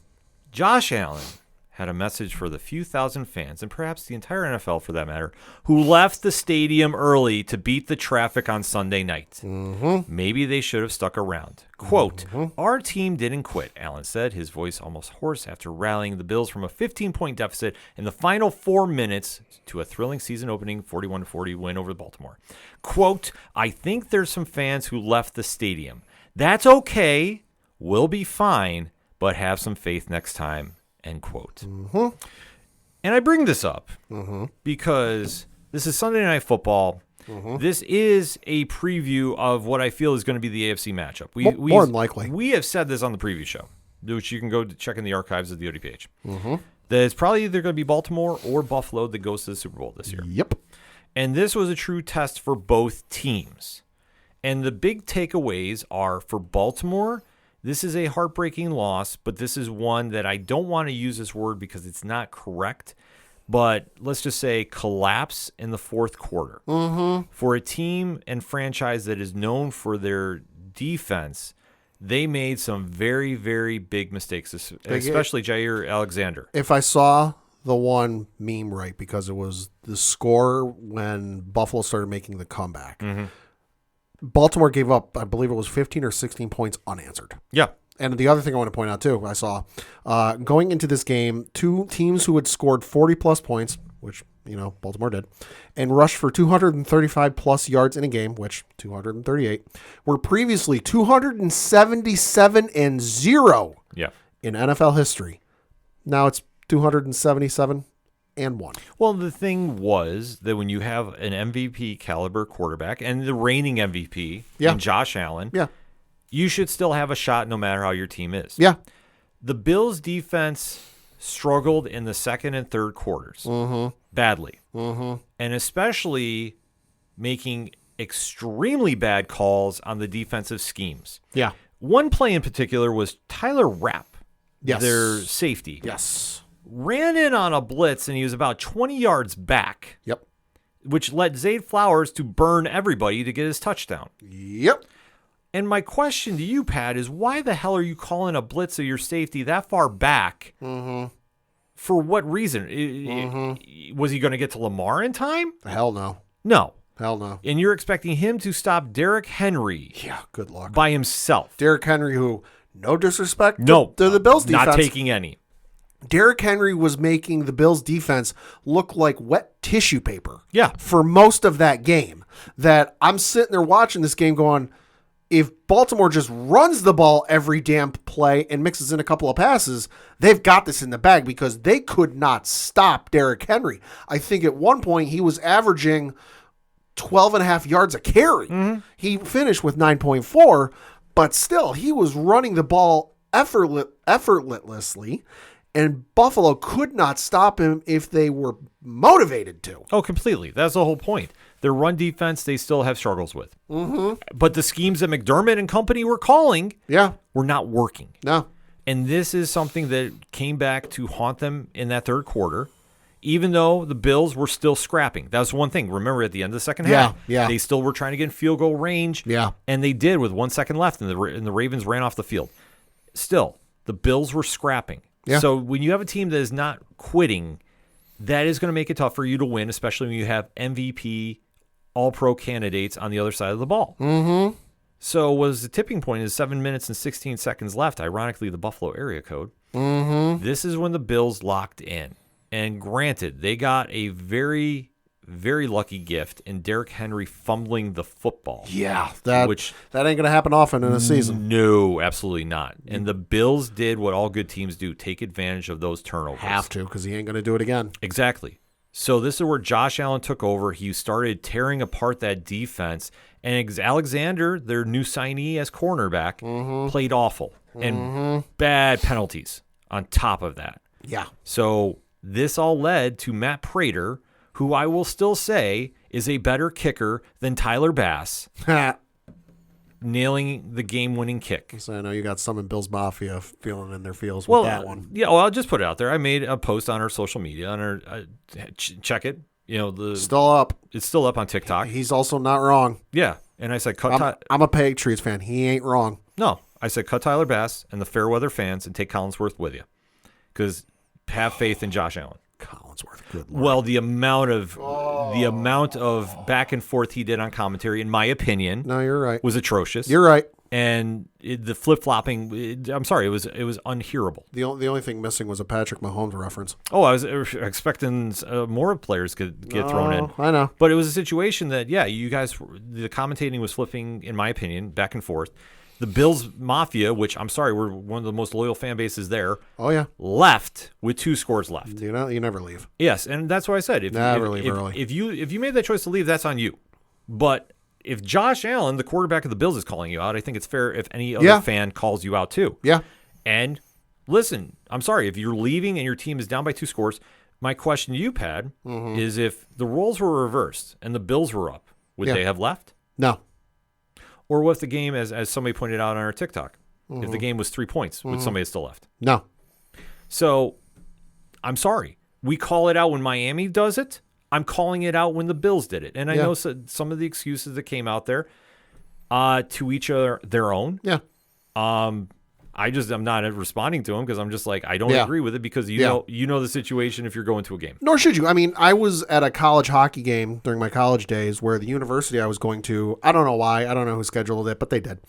Josh Allen had a message for the few thousand fans, and perhaps the entire NFL for that matter, who left the stadium early to beat the traffic on Sunday night. Maybe they should have stuck around. Quote, our team didn't quit, Allen said, his voice almost hoarse after rallying the Bills from a 15-point deficit in the final 4 minutes to a thrilling season-opening 41-40 win over Baltimore. Quote, I think there's some fans who left the stadium. That's okay. We'll be fine, but have some faith next time. End quote. And I bring this up because this is Sunday Night Football. This is a preview of what I feel is going to be the AFC matchup. More than likely. We have said this on the preview show, which you can go check in the archives of the ODPH. That it's probably either going to be Baltimore or Buffalo that goes to the Super Bowl this year. Yep. And this was a true test for both teams. And the big takeaways are for Baltimore, this is a heartbreaking loss, but this is one that I don't want to use this word because it's not correct. But let's just say collapse in the fourth quarter. For a team and franchise that is known for their defense, they made some very, very big mistakes, especially Jair Alexander. If I saw the one meme right, because it was the score when Buffalo started making the comeback. Baltimore gave up, I believe it was 15 or 16 points unanswered. Yeah. And the other thing I want to point out, too, I saw going into this game, 2 teams who had scored 40-plus points, which, Baltimore did, and rushed for 235-plus yards in a game, which 238, were previously 277-0 in NFL history. Now it's 277-1. Well, the thing was that when you have an MVP caliber quarterback and the reigning MVP in Josh Allen, you should still have a shot no matter how your team is. Yeah. The Bills' defense struggled in the second and third quarters badly, and especially making extremely bad calls on the defensive schemes. Yeah. One play in particular was Tyler Rapp, Yes. their safety. Yes. Ran in on a blitz, and he was about 20 yards back, Yep. which led Zay Flowers to burn everybody to get his touchdown. Yep. And my question to you, Pat, is why the hell are you calling a blitz of your safety that far back? Mm-hmm. For what reason? Was he going to get to Lamar in time? Hell no. No. Hell no. And you're expecting him to stop Derrick Henry Yeah, good luck. by himself. Derrick Henry, who, no disrespect No. to the Bills defense. Not taking any. Derrick Henry was making the Bills defense look like wet tissue paper. Yeah. For most of that game. That I'm sitting there watching this game going, if Baltimore just runs the ball every damn play and mixes in a couple of passes, they've got this in the bag because they could not stop Derrick Henry. I think at one point he was averaging 12 and a half yards a carry. Mm-hmm. He finished with 9.4, but still he was running the ball effortlessly, and Buffalo could not stop him if they were motivated to. Oh, completely. That's the whole point. Their run defense, they still have struggles with. Mm-hmm. But the schemes that McDermott and company were calling were not working. No. And this is something that came back to haunt them in that third quarter, even though the Bills were still scrapping. That was one thing. Remember, at the end of the second half, they still were trying to get in field goal range. Yeah. And they did with 1 second left, and the Ravens ran off the field. Still, the Bills were scrapping. Yeah. So when you have a team that is not quitting, that is going to make it tough for you to win, especially when you have MVP, all-pro candidates on the other side of the ball. Mm-hmm. So was the tipping point is 7 minutes and 16 seconds left, ironically the Buffalo area code. Mm-hmm. This is when the Bills locked in. And granted, they got a very, very lucky gift in Derrick Henry fumbling the football. Yeah, that ain't going to happen often in a season. No, absolutely not. And the Bills did what all good teams do, take advantage of those turnovers. Have to, because he ain't going to do it again. Exactly. So this is where Josh Allen took over. He started tearing apart that defense. And Alexander, their new signee as cornerback, played awful. And bad penalties on top of that. Yeah. So this all led to Matt Prater, who I will still say is a better kicker than Tyler Bass, nailing the game-winning kick. So I know you got some in Bills Mafia feeling in their feels with that one. Yeah, well, I'll just put it out there. I made a post on our social media, on our check it. You know, still up. It's still up on TikTok. He's also not wrong. Yeah, and I said, I'm a Patriots fan. He ain't wrong. No, I said cut Tyler Bass and the Fairweather fans and take Collinsworth with you, because have faith in Josh Allen. Collinsworth, good Lord. Well, the amount of back and forth he did on commentary, in my opinion, no, you're right, was atrocious. You're right. And the flip flopping, I'm sorry, it was unhearable. The only thing missing was a Patrick Mahomes reference. Oh, I was expecting more players could get thrown in. I know, but it was a situation that you guys, the commentating was flipping, in my opinion, back and forth. The Bills Mafia, which I'm sorry, we're one of the most loyal fan bases there. Oh yeah, left with 2 scores left. You never leave. Yes, and that's what I said. Never leave early. If you made that choice to leave, that's on you. But if Josh Allen, the quarterback of the Bills, is calling you out, I think it's fair if any other fan calls you out too. Yeah. And listen, I'm sorry, if you're leaving and your team is down by 2 scores, my question to you, Pad, is if the roles were reversed and the Bills were up, would they have left? No. Or what if the game, as somebody pointed out on our TikTok, if the game was 3 points, would somebody have still left? No. So, I'm sorry. We call it out when Miami does it. I'm calling it out when the Bills did it. And I know some of the excuses that came out there, to each other their own. Yeah. I'm not responding to them because I'm just like, I don't agree with it, because you know the situation if you're going to a game. Nor should you. I mean, I was at a college hockey game during my college days where the university I was going to, I don't know why, I don't know who scheduled it, but they did.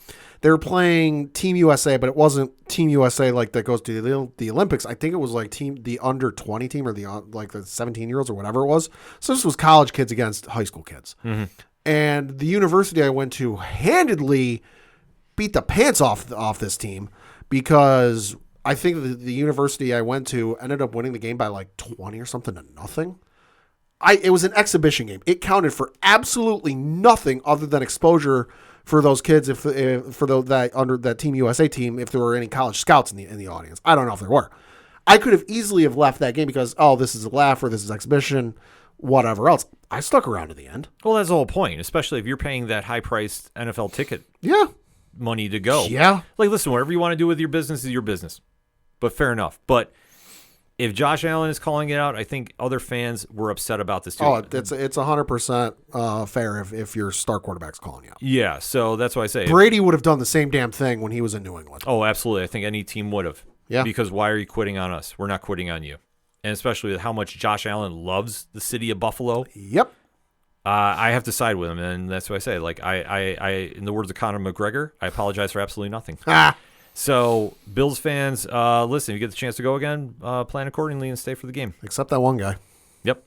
They were playing Team USA, but it wasn't Team USA like that goes to the Olympics. I think it was like the under 20 team, or the 17-year-olds or whatever it was. So this was college kids against high school kids. Mm-hmm. And the university I went to handedly beat the pants off this team, because I think the university I went to ended up winning the game by like 20 or something to nothing. It was an exhibition game. It counted for absolutely nothing other than exposure for those kids, that Team USA team, if there were any college scouts in the audience. I don't know if there were. I could have easily have left that game because, this is a laugh, or this is exhibition, whatever else. I stuck around to the end. Well, that's the whole point, especially if you're paying that high-priced NFL ticket money to go. Yeah. Like, listen, whatever you want to do with your business is your business. But fair enough. But if Josh Allen is calling it out, I think other fans were upset about this too. Oh, it's 100% fair if your star quarterback's calling you out. Yeah, so that's why I say Brady would have done the same damn thing when he was in New England. Oh, absolutely. I think any team would have. Yeah. Because why are you quitting on us? We're not quitting on you. And especially with how much Josh Allen loves the city of Buffalo. Yep. I have to side with him, and that's what I say. Like, I in the words of Conor McGregor, I apologize for absolutely nothing. So, Bills fans, listen, if you get the chance to go again, plan accordingly and stay for the game. Except that one guy. Yep.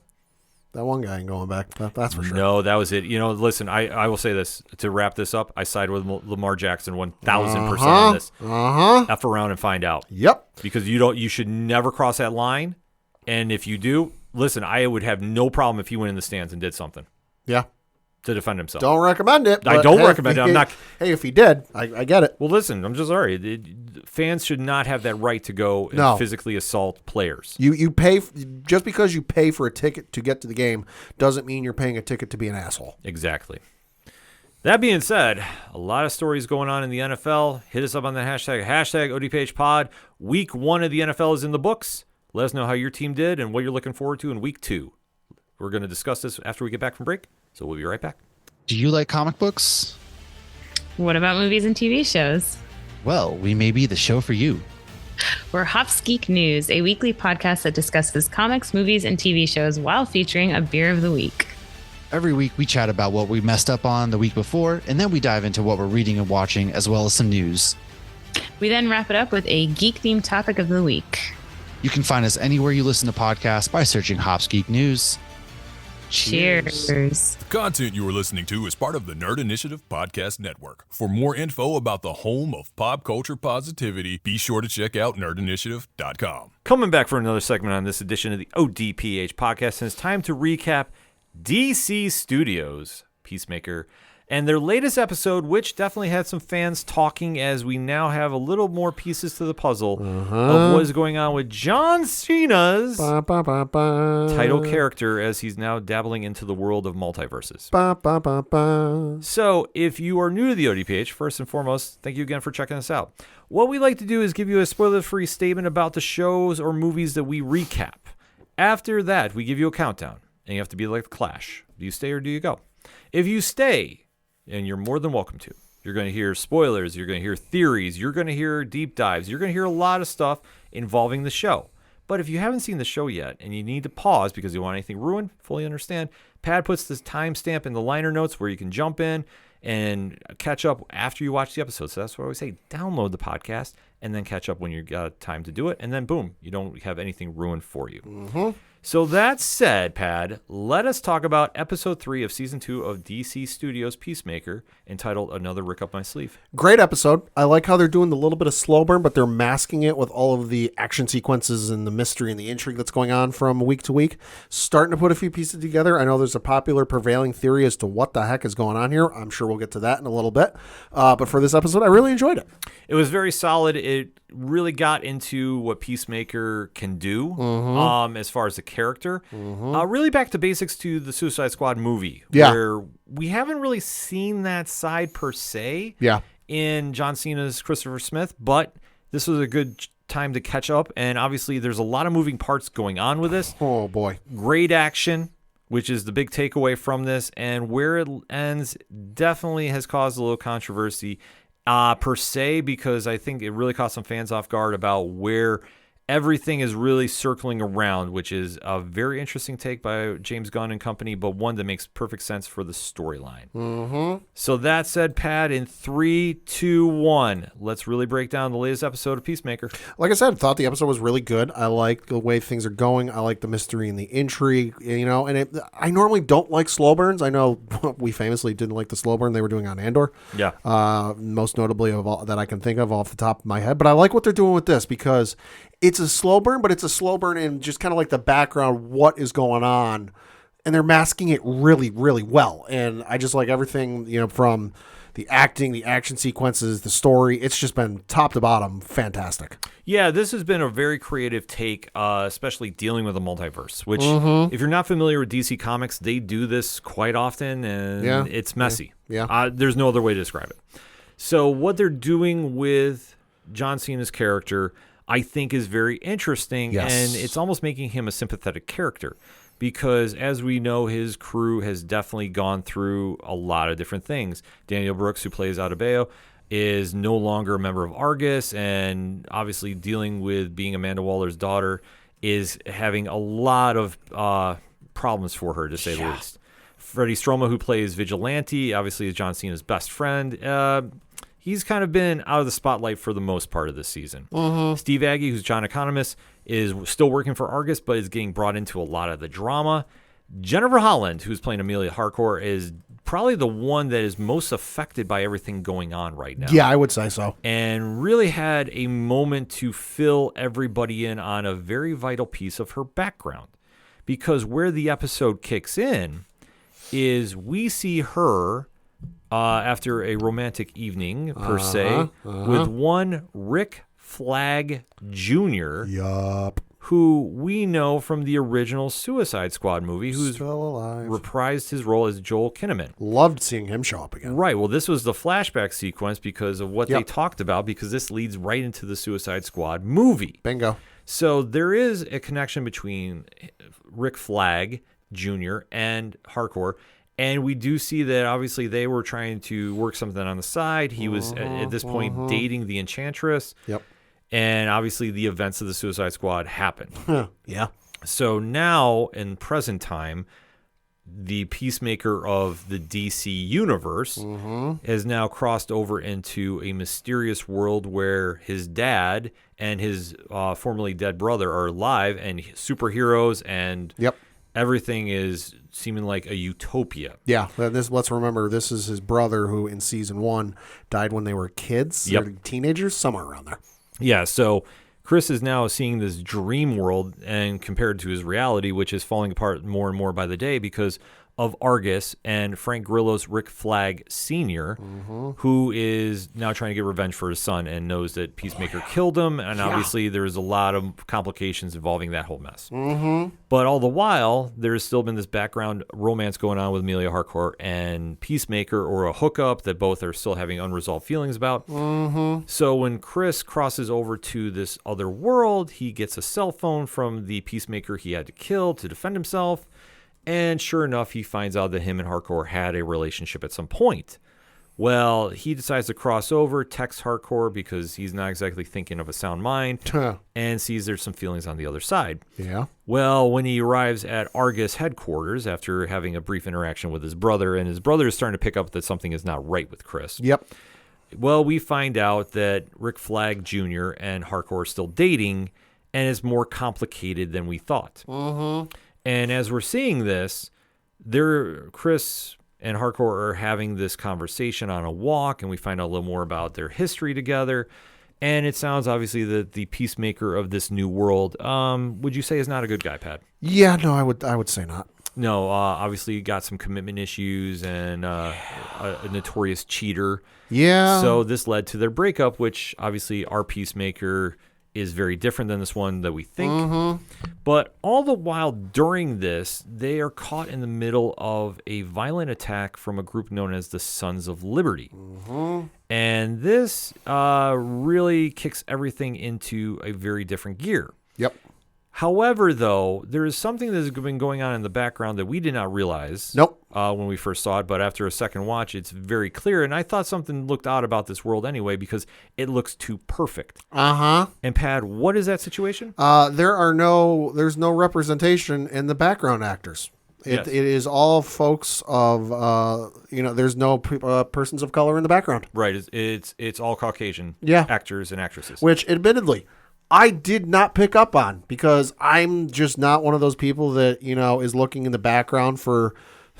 That one guy ain't going back. That's for sure. No, that was it. You know, listen, I will say this. To wrap this up, I side with Lamar Jackson 1,000% on this. F around and find out. Yep. Because you should never cross that line. And if you do, listen, I would have no problem if he went in the stands and did something. Yeah. To defend himself. Don't recommend it. I don't recommend it. I'm not. Hey, if he did, I get it. Well, listen, I'm just sorry. Fans should not have that right to go and physically assault players. You pay just because you pay for a ticket to get to the game doesn't mean you're paying a ticket to be an asshole. Exactly. That being said, a lot of stories going on in the NFL. Hit us up on the hashtag ODPH pod. Week 1 of the NFL is in the books. Let us know how your team did and what you're looking forward to in week 2. We're going to discuss this after we get back from break, so we'll be right back. Do you like comic books? What about movies and TV shows? Well, we may be the show for you. We're Hops Geek News, a weekly podcast that discusses comics, movies, and TV shows while featuring a beer of the week. Every week, we chat about what we messed up on the week before, and then we dive into what we're reading and watching, as well as some news. We then wrap it up with a geek-themed topic of the week. You can find us anywhere you listen to podcasts by searching Hops Geek News. Cheers. The content you are listening to is part of the Nerd Initiative Podcast Network. For more info about the home of pop culture positivity, be sure to check out nerdinitiative.com. Coming back for another segment on this edition of the ODPH podcast, and it's time to recap DC Studios' Peacemaker and their latest episode, which definitely had some fans talking as we now have a little more pieces to the puzzle of what is going on with John Cena's title character as he's now dabbling into the world of multiverses. So if you are new to the ODPH, first and foremost, thank you again for checking us out. What we like to do is give you a spoiler-free statement about the shows or movies that we recap. After that, we give you a countdown, and you have to be like the Clash. Do you stay or do you go? If you stay, and you're more than welcome to, you're going to hear spoilers, you're going to hear theories, you're going to hear deep dives, you're going to hear a lot of stuff involving the show. But if you haven't seen the show yet and you need to pause because you want anything ruined, fully understand, Pad puts this timestamp in the liner notes where you can jump in and catch up after you watch the episode. So that's what I always say, download the podcast and then catch up when you got time to do it. And then boom, you don't have anything ruined for you. So that said, Pad, let us talk about episode 3 of season 2 of DC Studios' Peacemaker, entitled Another Rick Up My Sleeve. Great episode. I like how they're doing the little bit of slow burn, but they're masking it with all of the action sequences and the mystery and the intrigue that's going on from week to week. Starting to put a few pieces together. I know there's a popular prevailing theory as to what the heck is going on here. I'm sure we'll get to that in a little bit. But for this episode, I really enjoyed it. It was very solid. It really got into what Peacemaker can do as far as the character. Really back to basics to the Suicide Squad movie, where we haven't really seen that side per se in John Cena's Christopher Smith, but this was a good time to catch up. And obviously there's a lot of moving parts going on with this. Oh, boy. Great action, which is the big takeaway from this. And where it ends definitely has caused a little controversy per se, because I think it really caught some fans off guard about where everything is really circling around, which is a very interesting take by James Gunn and company, but one that makes perfect sense for the storyline. So that said, Pat, in 3, 2, 1, let's really break down the latest episode of Peacemaker. Like I said, I thought the episode was really good. I like the way things are going. I like the mystery and the intrigue, you know, and I normally don't like slow burns. I know we famously didn't like the slow burn they were doing on Andor. Most notably of all that I can think of off the top of my head. But I like what they're doing with this because it's a slow burn, but it's a slow burn in just kind of like the background, what is going on. And they're masking it really, really well. And I just like everything, you know, from the acting, the action sequences, the story. It's just been top to bottom fantastic. Yeah, this has been a very creative take, especially dealing with the multiverse, which if you're not familiar with DC Comics, they do this quite often, and it's messy. Yeah. There's no other way to describe it. So what they're doing with John Cena's character, I think, is very interesting, and it's almost making him a sympathetic character. Because, as we know, his crew has definitely gone through a lot of different things. Daniel Brooks, who plays Adebayo, is no longer a member of Argus, and obviously dealing with being Amanda Waller's daughter is having a lot of problems for her, to say the least. Freddie Stroma, who plays Vigilante, obviously is John Cena's best friend. He's kind of been out of the spotlight for the most part of this season. Steve Agee, who's John Economist, is still working for Argus, but is getting brought into a lot of the drama. Jennifer Holland, who's playing Amelia Harcourt, is probably the one that is most affected by everything going on right now. Yeah, I would say so. And really had a moment to fill everybody in on a very vital piece of her background. Because where the episode kicks in is we see her after a romantic evening, per se, with one Rick Flag Jr., who we know from the original Suicide Squad movie, who's still alive, reprised his role as Joel Kinnaman. Loved seeing him show up again. Right. Well, this was the flashback sequence because of what they talked about, because this leads right into the Suicide Squad movie. Bingo. So there is a connection between Rick Flag Jr. and Harcourt. And we do see that obviously they were trying to work something on the side. He was at this point dating the Enchantress. Yep. And obviously the events of the Suicide Squad happened. Yeah. So now in present time, the Peacemaker of the DC universe has now crossed over into a mysterious world where his dad and his formerly dead brother are alive and superheroes, and everything is seeming like a utopia. Yeah, let's remember, this is his brother who in season 1 died when they were kids, or teenagers, somewhere around there. Yeah, so Chris is now seeing this dream world and compared to his reality, which is falling apart more and more by the day because of Argus and Frank Grillo's Rick Flag Sr., who is now trying to get revenge for his son and knows that Peacemaker killed him. And obviously there's a lot of complications involving that whole mess. But all the while, there's still been this background romance going on with Amelia Harcourt and Peacemaker, or a hookup that both are still having unresolved feelings about. So when Chris crosses over to this other world, he gets a cell phone from the Peacemaker he had to kill to defend himself. And sure enough, he finds out that him and Harcourt had a relationship at some point. Well, he decides to cross over, texts Harcourt because he's not exactly thinking of a sound mind, and sees there's some feelings on the other side. Yeah. Well, when he arrives at Argus headquarters after having a brief interaction with his brother, and his brother is starting to pick up that something is not right with Chris. Yep. Well, we find out that Rick Flag Jr. and Harcourt are still dating, and it's more complicated than we thought. And as we're seeing this, Chris and Harcourt are having this conversation on a walk, and we find out a little more about their history together. And it sounds obviously that the Peacemaker of this new world, would you say, is not a good guy, Pat? Yeah, no, I would say not. No, obviously you got some commitment issues and a notorious cheater. Yeah. So this led to their breakup, which obviously our Peacemaker is very different than this one that we think. But all the while during this, they are caught in the middle of a violent attack from a group known as the Sons of Liberty. And this really kicks everything into a very different gear. Yep. However, though, there is something that has been going on in the background that we did not realize when we first saw it, but after a second watch, it's very clear. And I thought something looked odd about this world anyway because it looks too perfect. And Pat, what is that situation? There's no representation in the background actors. It is all folks of, there's no persons of color in the background. Right. It's all Caucasian actors and actresses. Which, admittedly, I did not pick up on because I'm just not one of those people that, is looking in the background for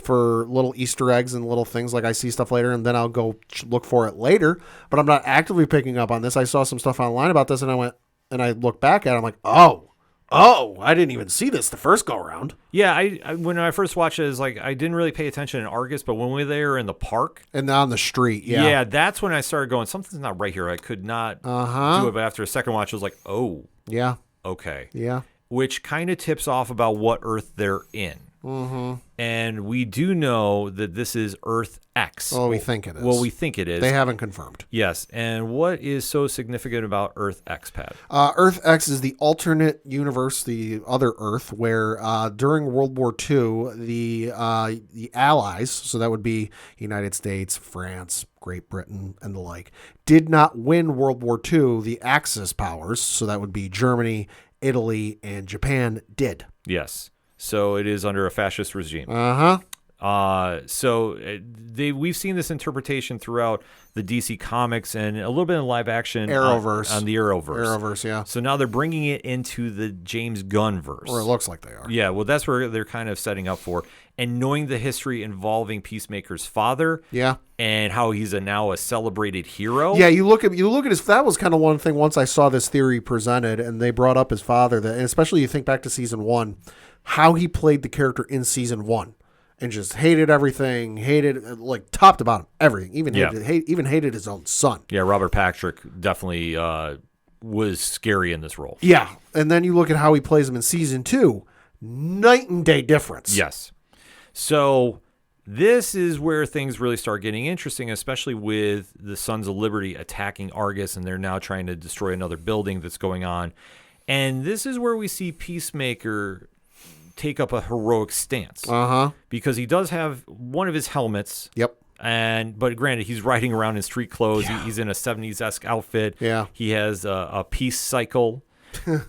little Easter eggs and little things. Like I see stuff later and then I'll go look for it later, but I'm not actively picking up on this. I saw some stuff online about this and I looked back at it. I'm like, oh, Oh, I didn't even see this the first go around. Yeah, I when I first watched it, I didn't really pay attention in Argus, but when we were there in the park and on the street, yeah, that's when I started going, something's not right here. I could not do it, but after a second watch, I was like, oh, yeah, okay, yeah, which kind of tips off about what Earth they're in. Mm-hmm. And we do know that this is Earth X. Oh, we think it is. Well, we think it is. They haven't confirmed. Yes. And what is so significant about Earth X, Pat? Earth X is the alternate universe, the other Earth, where during World War II, the Allies, so that would be United States, France, Great Britain, and the like, did not win World War II. The Axis powers, so that would be Germany, Italy, and Japan, did. Yes. So it is under a fascist regime. So we've seen this interpretation throughout the DC comics and a little bit in live action Arrowverse. On the Arrowverse. Arrowverse, yeah. So now they're bringing it into the James Gunn verse. Or it looks like they are. Yeah, well, that's where they're kind of setting up for. And knowing the history involving Peacemaker's father. Yeah. And how he's now a celebrated hero. Yeah, you look at his. That was kind of one thing. Once I saw this theory presented, and they brought up his father, and especially you think back to season 1, how he played the character in season 1, and just hated everything, hated like top to bottom everything, even hated his own son. Yeah, Robert Patrick definitely was scary in this role. Yeah, and then you look at how he plays him in season 2, night and day difference. Yes, so. This is where things really start getting interesting, especially with the Sons of Liberty attacking Argus, and they're now trying to destroy another building that's going on. And this is where we see Peacemaker take up a heroic stance. Because he does have one of his helmets. Yep. But granted, he's riding around in street clothes. Yeah. He's in a 70s-esque outfit. Yeah. He has a peace cycle.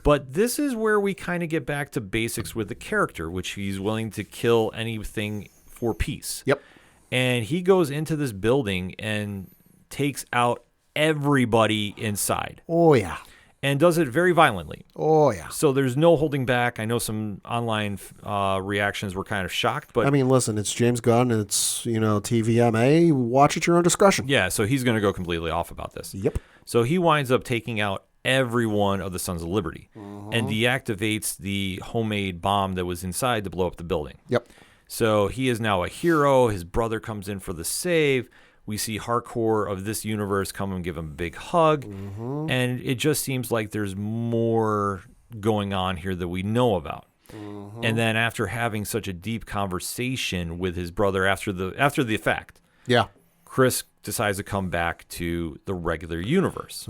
But this is where we kind of get back to basics with the character, which he's willing to kill anything for peace. Yep. And he goes into this building and takes out everybody inside. Oh, yeah. And does it very violently. Oh, yeah. So there's no holding back. I know some online reactions were kind of shocked. But I mean, listen, it's James Gunn. It's, TVMA. Watch at your own discretion. Yeah, so he's going to go completely off about this. Yep. So he winds up taking out every one of the Sons of Liberty and deactivates the homemade bomb that was inside to blow up the building. Yep. So he is now a hero. His brother comes in for the save. We see hardcore of this universe come and give him a big hug. And it just seems like there's more going on here that we know about. And then after having such a deep conversation with his brother after the fact, yeah, Chris decides to come back to the regular universe.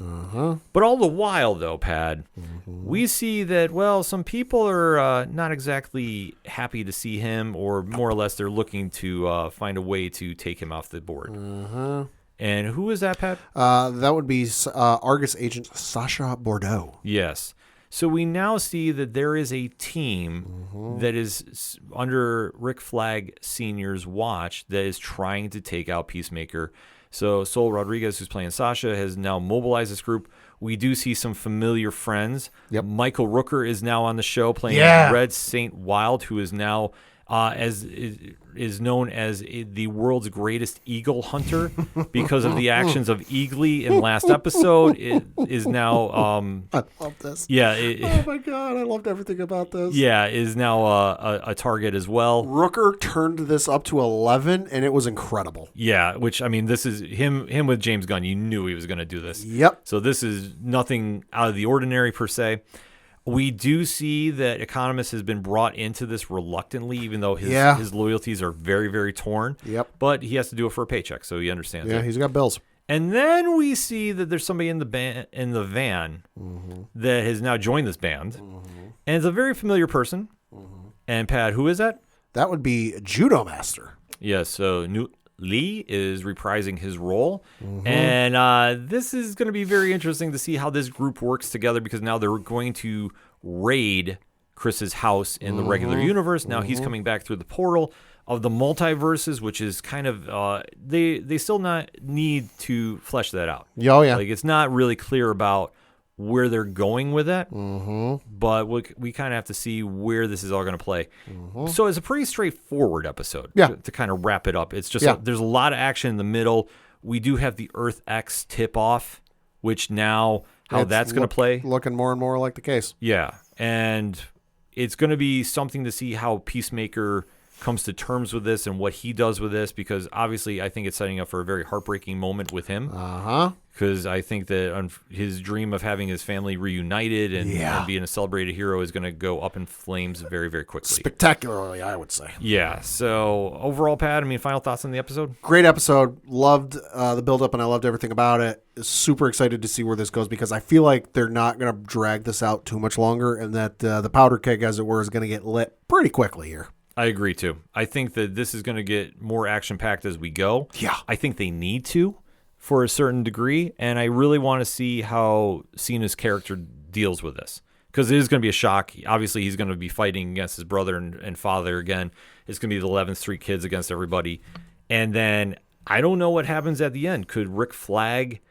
But all the while, though, Pad, we see that, some people are not exactly happy to see him, or more or less they're looking to find a way to take him off the board. And who is that, Pat? That would be Argus agent Sasha Bordeaux. Yes. So we now see that there is a team that is under Rick Flag Sr.'s watch that is trying to take out Peacemaker. So Sol Rodriguez, who's playing Sasha, has now mobilized this group. We do see some familiar friends. Yep. Michael Rooker is now on the show playing Red St. Wild, who is now is known as the world's greatest eagle hunter because of the actions of Eagly in last episode. It is now I love this. Yeah. Oh my God, I loved everything about this. Yeah, is now a target as well. Rooker turned this up to 11, and it was incredible. Yeah, which, I mean, this is him with James Gunn. You knew he was going to do this. Yep. So this is nothing out of the ordinary per se. We do see that Economist has been brought into this reluctantly, even though his loyalties are very, very torn. Yep. But he has to do it for a paycheck, so he understands it. Yeah, he's got bills. And then we see that there's somebody in the van that has now joined this band. And it's a very familiar person. And Pat, who is that? That would be Judo Master. Yeah, so Newt Lee is reprising his role. And this is going to be very interesting to see how this group works together, because now they're going to raid Chris's house in the regular universe. Now he's coming back through the portal of the multiverses, which is kind of they still not need to flesh that out. Oh, yeah. Like, it's not really clear about where they're going with that, but we kind of have to see where this is all going to play. So it's a pretty straightforward episode to kind of wrap it up. It's just there's a lot of action in the middle. We do have the Earth X tip-off, which now how that's going to play. Looking more and more like the case. Yeah, and it's going to be something to see how Peacemaker comes to terms with this and what he does with this, because obviously I think it's setting up for a very heartbreaking moment with him. Because I think that his dream of having his family reunited and being a celebrated hero is going to go up in flames very, very quickly. Spectacularly, I would say. Yeah. So overall, Pat, I mean, final thoughts on the episode? Great episode. Loved the build-up, and I loved everything about it. Super excited to see where this goes, because I feel like they're not going to drag this out too much longer, and that the powder keg, as it were, is going to get lit pretty quickly here. I agree, too. I think that this is going to get more action-packed as we go. Yeah. I think they need to, for a certain degree, and I really want to see how Cena's character deals with this, because it is going to be a shock. Obviously, he's going to be fighting against his brother and father again. It's going to be the 11th Street Kids against everybody. And then I don't know what happens at the end. Could Rick Flag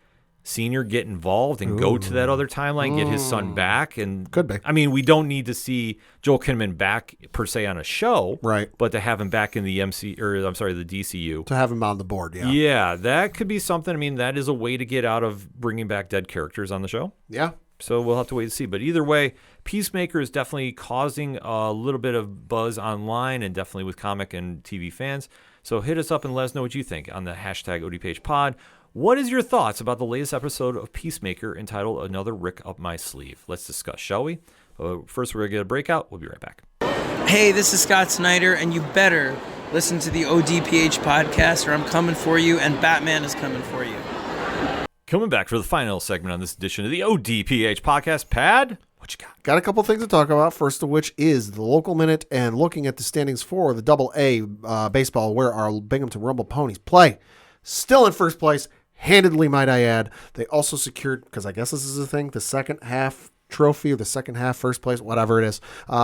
Sr. get involved and go to that other timeline, get his son back? And could be. I mean, we don't need to see Joel Kinnaman back per se on a show, right? But to have him back in the the DCU, to have him on the board, yeah, that could be something. I mean, that is a way to get out of bringing back dead characters on the show. Yeah. So we'll have to wait to see. But either way, Peacemaker is definitely causing a little bit of buzz online and definitely with comic and TV fans. So hit us up and let us know what you think on the hashtag ODPH pod. What is your thoughts about the latest episode of Peacemaker entitled Another Rick Up My Sleeve? Let's discuss, shall we? First, we're going to get a breakout. We'll be right back. Hey, this is Scott Snyder, and you better listen to the ODPH podcast, or I'm coming for you, and Batman is coming for you. Coming back for the final segment on this edition of the ODPH podcast. Pad, what you got? Got a couple things to talk about, first of which is the local minute and looking at the standings for the AA baseball, where our Binghamton Rumble Ponies play. Still in first place. Handedly, might I add. They also secured, because I guess this is the thing, the second half trophy or the second half first place, whatever it is.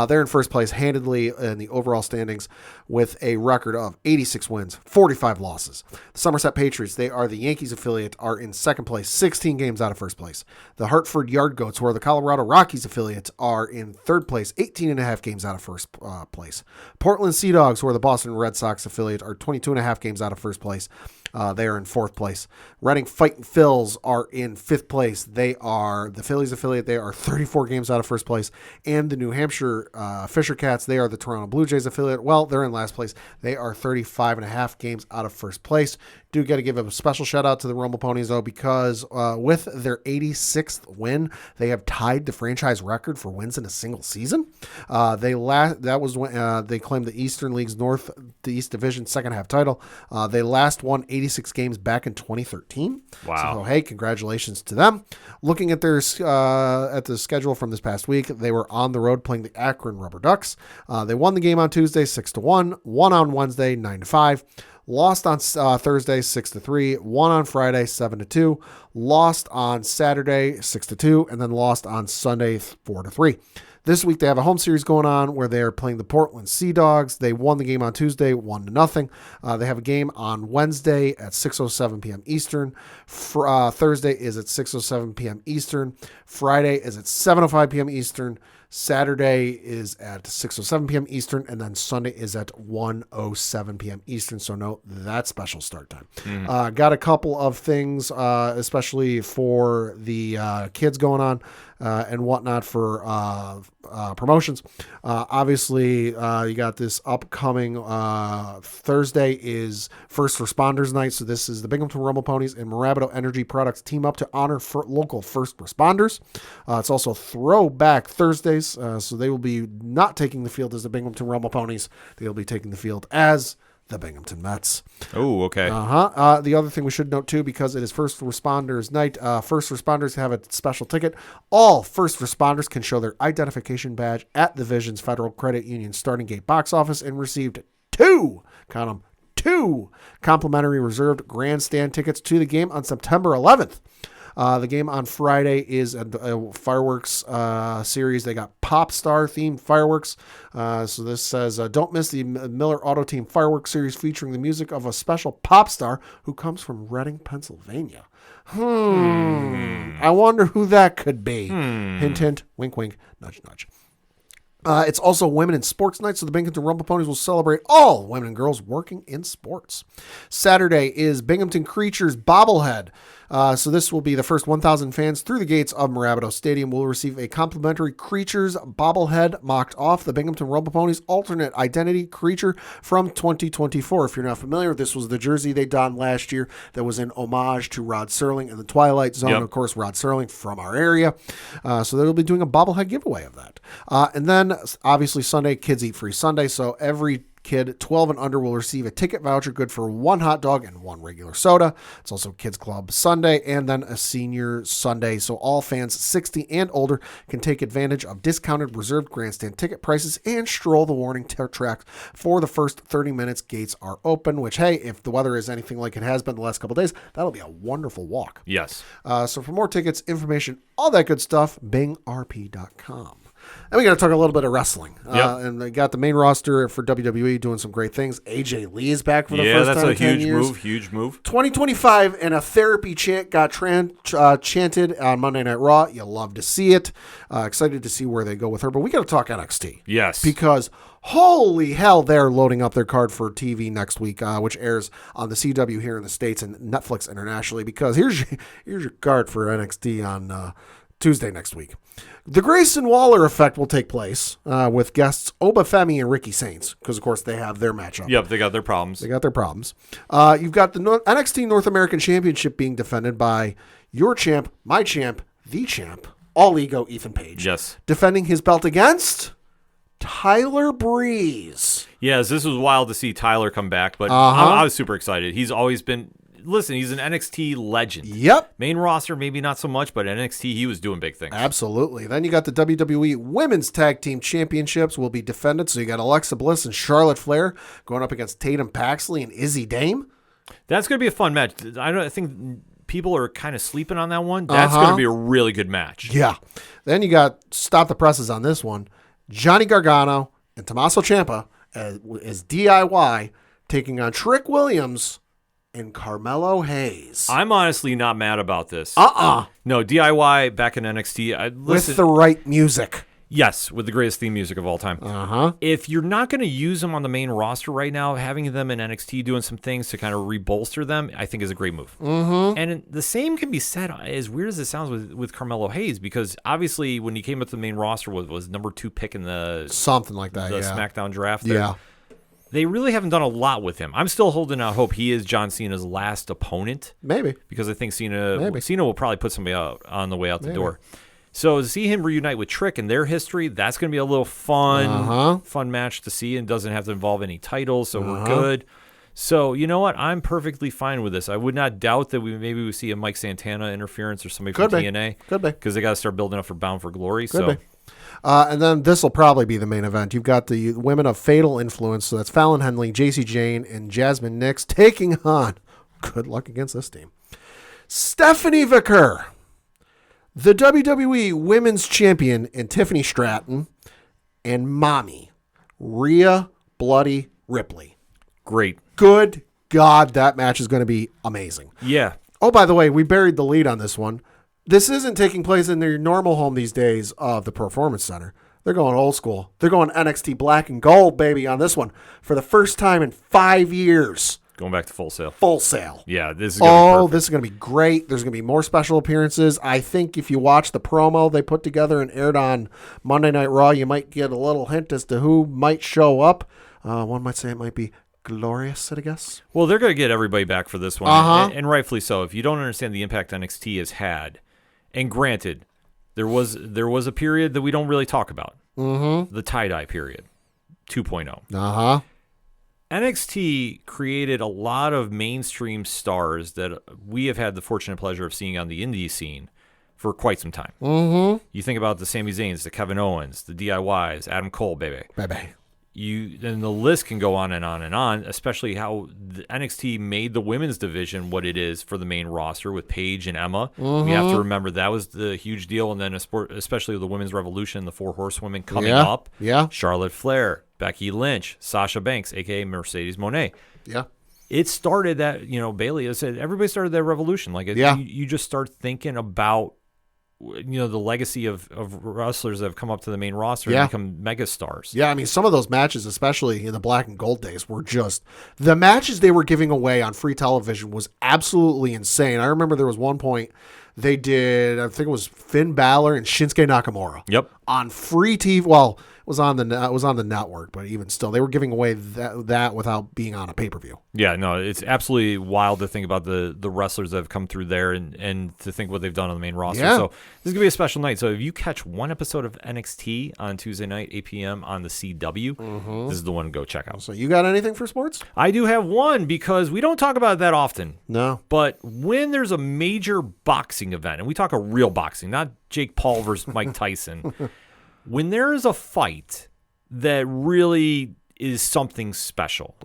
They're in first place handedly in the overall standings with a record of 86 wins, 45 losses. The Somerset Patriots, they are the Yankees affiliate, are in second place, 16 games out of first place. The Hartford Yard Goats, who are the Colorado Rockies affiliate, are in third place, 18 and a half games out of first place. Portland Sea Dogs, who are the Boston Red Sox affiliate, are 22 and a half games out of first place. They are in fourth place. Reading Fightin' Phils are in fifth place. They are the Phillies affiliate. They are 34 games out of first place. And the New Hampshire Fisher Cats, they are the Toronto Blue Jays affiliate. Well, they're in last place. They are 35 and a half games out of first place. Do got to give a special shout out to the Rumble Ponies, though, because with their 86th win, they have tied the franchise record for wins in a single season. That was when they claimed the Eastern League's Northeast Division second half title. They last won 86 games back in 2013. Wow! So hey, congratulations to them. Looking at their at the schedule from this past week, they were on the road playing the Akron Rubber Ducks. They won the game on Tuesday 6-1, won on Wednesday 9-5. Lost on Thursday 6-3, won on Friday 7-2, lost on Saturday 6-2, and then lost on Sunday 4-3. This week they have a home series going on where they're playing the Portland Sea Dogs. They won the game on Tuesday 1-0. They have a game on Wednesday at 6:07 p.m. Eastern. Thursday is at 6:07 p.m. Eastern. Friday is at 7:05 p.m. Eastern. Saturday is at 6:07 p.m. Eastern, and then Sunday is at 1:07 p.m. Eastern. So note that special start time. Got a couple of things, especially for the kids going on and whatnot for promotions. Obviously, you got this upcoming Thursday is First Responders Night. So this is the Binghamton Rumble Ponies and Mirabito Energy Products team up to honor local first responders. It's also Throwback Thursdays. So they will be not taking the field as the Binghamton Rumble Ponies. They'll be taking the field as the Binghamton Mets. Oh, okay. The other thing we should note, too, because it is First Responders Night, first responders have a special ticket. All first responders can show their identification badge at the Visions Federal Credit Union Starting Gate box office and received two complimentary reserved grandstand tickets to the game on September 11th. The game on Friday is a fireworks series. They got pop star themed fireworks. So this says, don't miss the Miller Auto Team fireworks series featuring the music of a special pop star who comes from Reading, Pennsylvania. I wonder who that could be. Hint, hint, wink, wink, nudge, nudge. It's also Women in Sports Night, so the Binghamton Rumble Ponies will celebrate all women and girls working in sports. Saturday is Binghamton Creatures Bobblehead. So this will be the first 1,000 fans through the gates of Mirabito Stadium will receive a complimentary Creatures bobblehead mocked off the Binghamton Rumble Ponies alternate identity creature from 2024. If you're not familiar, this was the jersey they donned last year that was in homage to Rod Serling in the Twilight Zone. Yep. Of course, Rod Serling from our area. So they'll be doing a bobblehead giveaway of that. And then obviously Sunday, Kids Eat Free Sunday. So every kid 12 and under will receive a ticket voucher good for 1 hot dog and 1 regular soda. It's also Kids Club Sunday and then a Senior Sunday. So all fans 60 and older can take advantage of discounted reserved grandstand ticket prices and stroll the warning tracks for the first 30 minutes. Gates are open, which, hey, if the weather is anything like it has been the last couple of days, that'll be a wonderful walk. Yes. So for more tickets, information, all that good stuff, bingrp.com. And we got to talk a little bit of wrestling. And they got the main roster for WWE doing some great things. AJ Lee is back for the first time in 10 years. Huge move. 2025 and a therapy chant got chanted on Monday Night Raw. You love to see it. Excited to see where they go with her. But we got to talk NXT. Yes. Because holy hell, they're loading up their card for TV next week, which airs on the CW here in the States and Netflix internationally. Because here's your card for NXT on Tuesday next week. The Grayson Waller effect will take place with guests Oba Femi and Ricky Saints, because, of course, they have their matchup. Yep, they got their problems. You've got the NXT North American Championship being defended by your champ, my champ, the champ, all ego Ethan Page. Yes. Defending his belt against Tyler Breeze. Yes, this was wild to see Tyler come back, but I was super excited. He's always been... Listen, he's an NXT legend. Yep. Main roster, maybe not so much, but NXT, he was doing big things. Absolutely. Then you got the WWE Women's Tag Team Championships will be defended. So you got Alexa Bliss and Charlotte Flair going up against Tatum Paxley and Izzy Dame. That's going to be a fun match. I think people are kind of sleeping on that one. That's going to be a really good match. Yeah. Then you got, stop the presses on this one, Johnny Gargano and Tommaso Ciampa as DIY taking on Trick Williams and Carmelo Hayes. I'm honestly not mad about this. No, DIY back in NXT. With the right music. Yes, with the greatest theme music of all time. If you're not going to use them on the main roster right now, having them in NXT doing some things to kind of rebolster them, I think is a great move. And the same can be said, as weird as it sounds, with Carmelo Hayes, because obviously when he came up to the main roster was number 2 pick in the something like that, the SmackDown draft there. Yeah. They really haven't done a lot with him. I'm still holding out hope he is John Cena's last opponent. Maybe. Because I think Cena will probably put somebody out on the way out the door. So to see him reunite with Trick and their history, that's going to be a little fun match to see, and doesn't have to involve any titles, so we're good. So you know what? I'm perfectly fine with this. I would not doubt that we see a Mike Santana interference or somebody from TNA. Could be. Because they got to start building up for Bound for Glory. Could be. And then this will probably be the main event. You've got the women of Fatal Influence. So that's Fallon Henley, JC Jane, and Jasmine Nix taking on, good luck against this team, Stephanie Vicker, the WWE Women's Champion, and Tiffany Stratton, and Mommy, Rhea Bloody Ripley. Great. Good God, that match is going to be amazing. Yeah. Oh, by the way, we buried the lead on this one. This isn't taking place in their normal home these days of the Performance Center. They're going old school. They're going NXT Black and Gold, baby, on this one for the first time in 5 years. Going back to Full Sail. Full Sail. Yeah, this is going to be perfect. This is going to be great. There's going to be more special appearances. I think if you watch the promo they put together and aired on Monday Night Raw, you might get a little hint as to who might show up. One might say it might be Glorious, I guess. Well, they're going to get everybody back for this one, and rightfully so. If you don't understand the impact NXT has had, and granted, there was a period that we don't really talk about. The tie-dye period, 2.0. NXT created a lot of mainstream stars that we have had the fortunate pleasure of seeing on the indie scene for quite some time. You think about the Sami Zayns, the Kevin Owens, the DIYs, Adam Cole, baby. And the list can go on and on and on, especially how the NXT made the women's division what it is for the main roster with Paige and Emma. We have to remember that was the huge deal, and then especially the Women's Revolution, the 4 horsewomen coming up. Charlotte Flair, Becky Lynch, Sasha Banks, a.k.a. Mercedes Moné. It started that, Bailey said, everybody started that revolution. You just start thinking about the legacy of wrestlers that have come up to the main roster Yeah. and become megastars. Yeah, I mean, some of those matches, especially in the black and gold days, were just the matches they were giving away on free television was absolutely insane. I remember there was one point they did, I think it was Finn Balor and Shinsuke Nakamura. Yep. On free TV. Well, it was on the network, but even still, they were giving away that without being on a pay-per-view. Yeah, no, it's absolutely wild to think about the wrestlers that have come through there and to think what they've done on the main roster. Yeah. So this is going to be a special night. So if you catch one episode of NXT on Tuesday night, 8 p.m. on the CW, this is the one to go check out. So you got anything for sports? I do have one because we don't talk about it that often. No. But when there's a major boxing event, and we talk a real boxing, not Jake Paul versus Mike Tyson, when there is a fight that really is something special,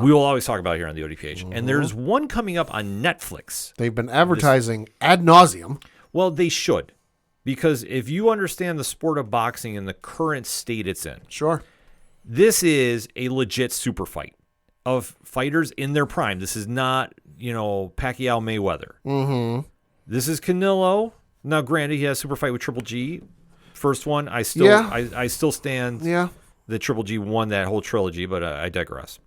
we will always talk about it here on the ODPH. And there's one coming up on Netflix. They've been advertising ad nauseum. Well, they should. Because if you understand the sport of boxing and the current state it's in, Sure. this is a legit super fight of fighters in their prime. This is not, Pacquiao Mayweather. Mm-hmm. This is Canelo. Now, granted, he has a super fight with Triple G. First one, I still stand that Triple G won that whole trilogy, but I digress.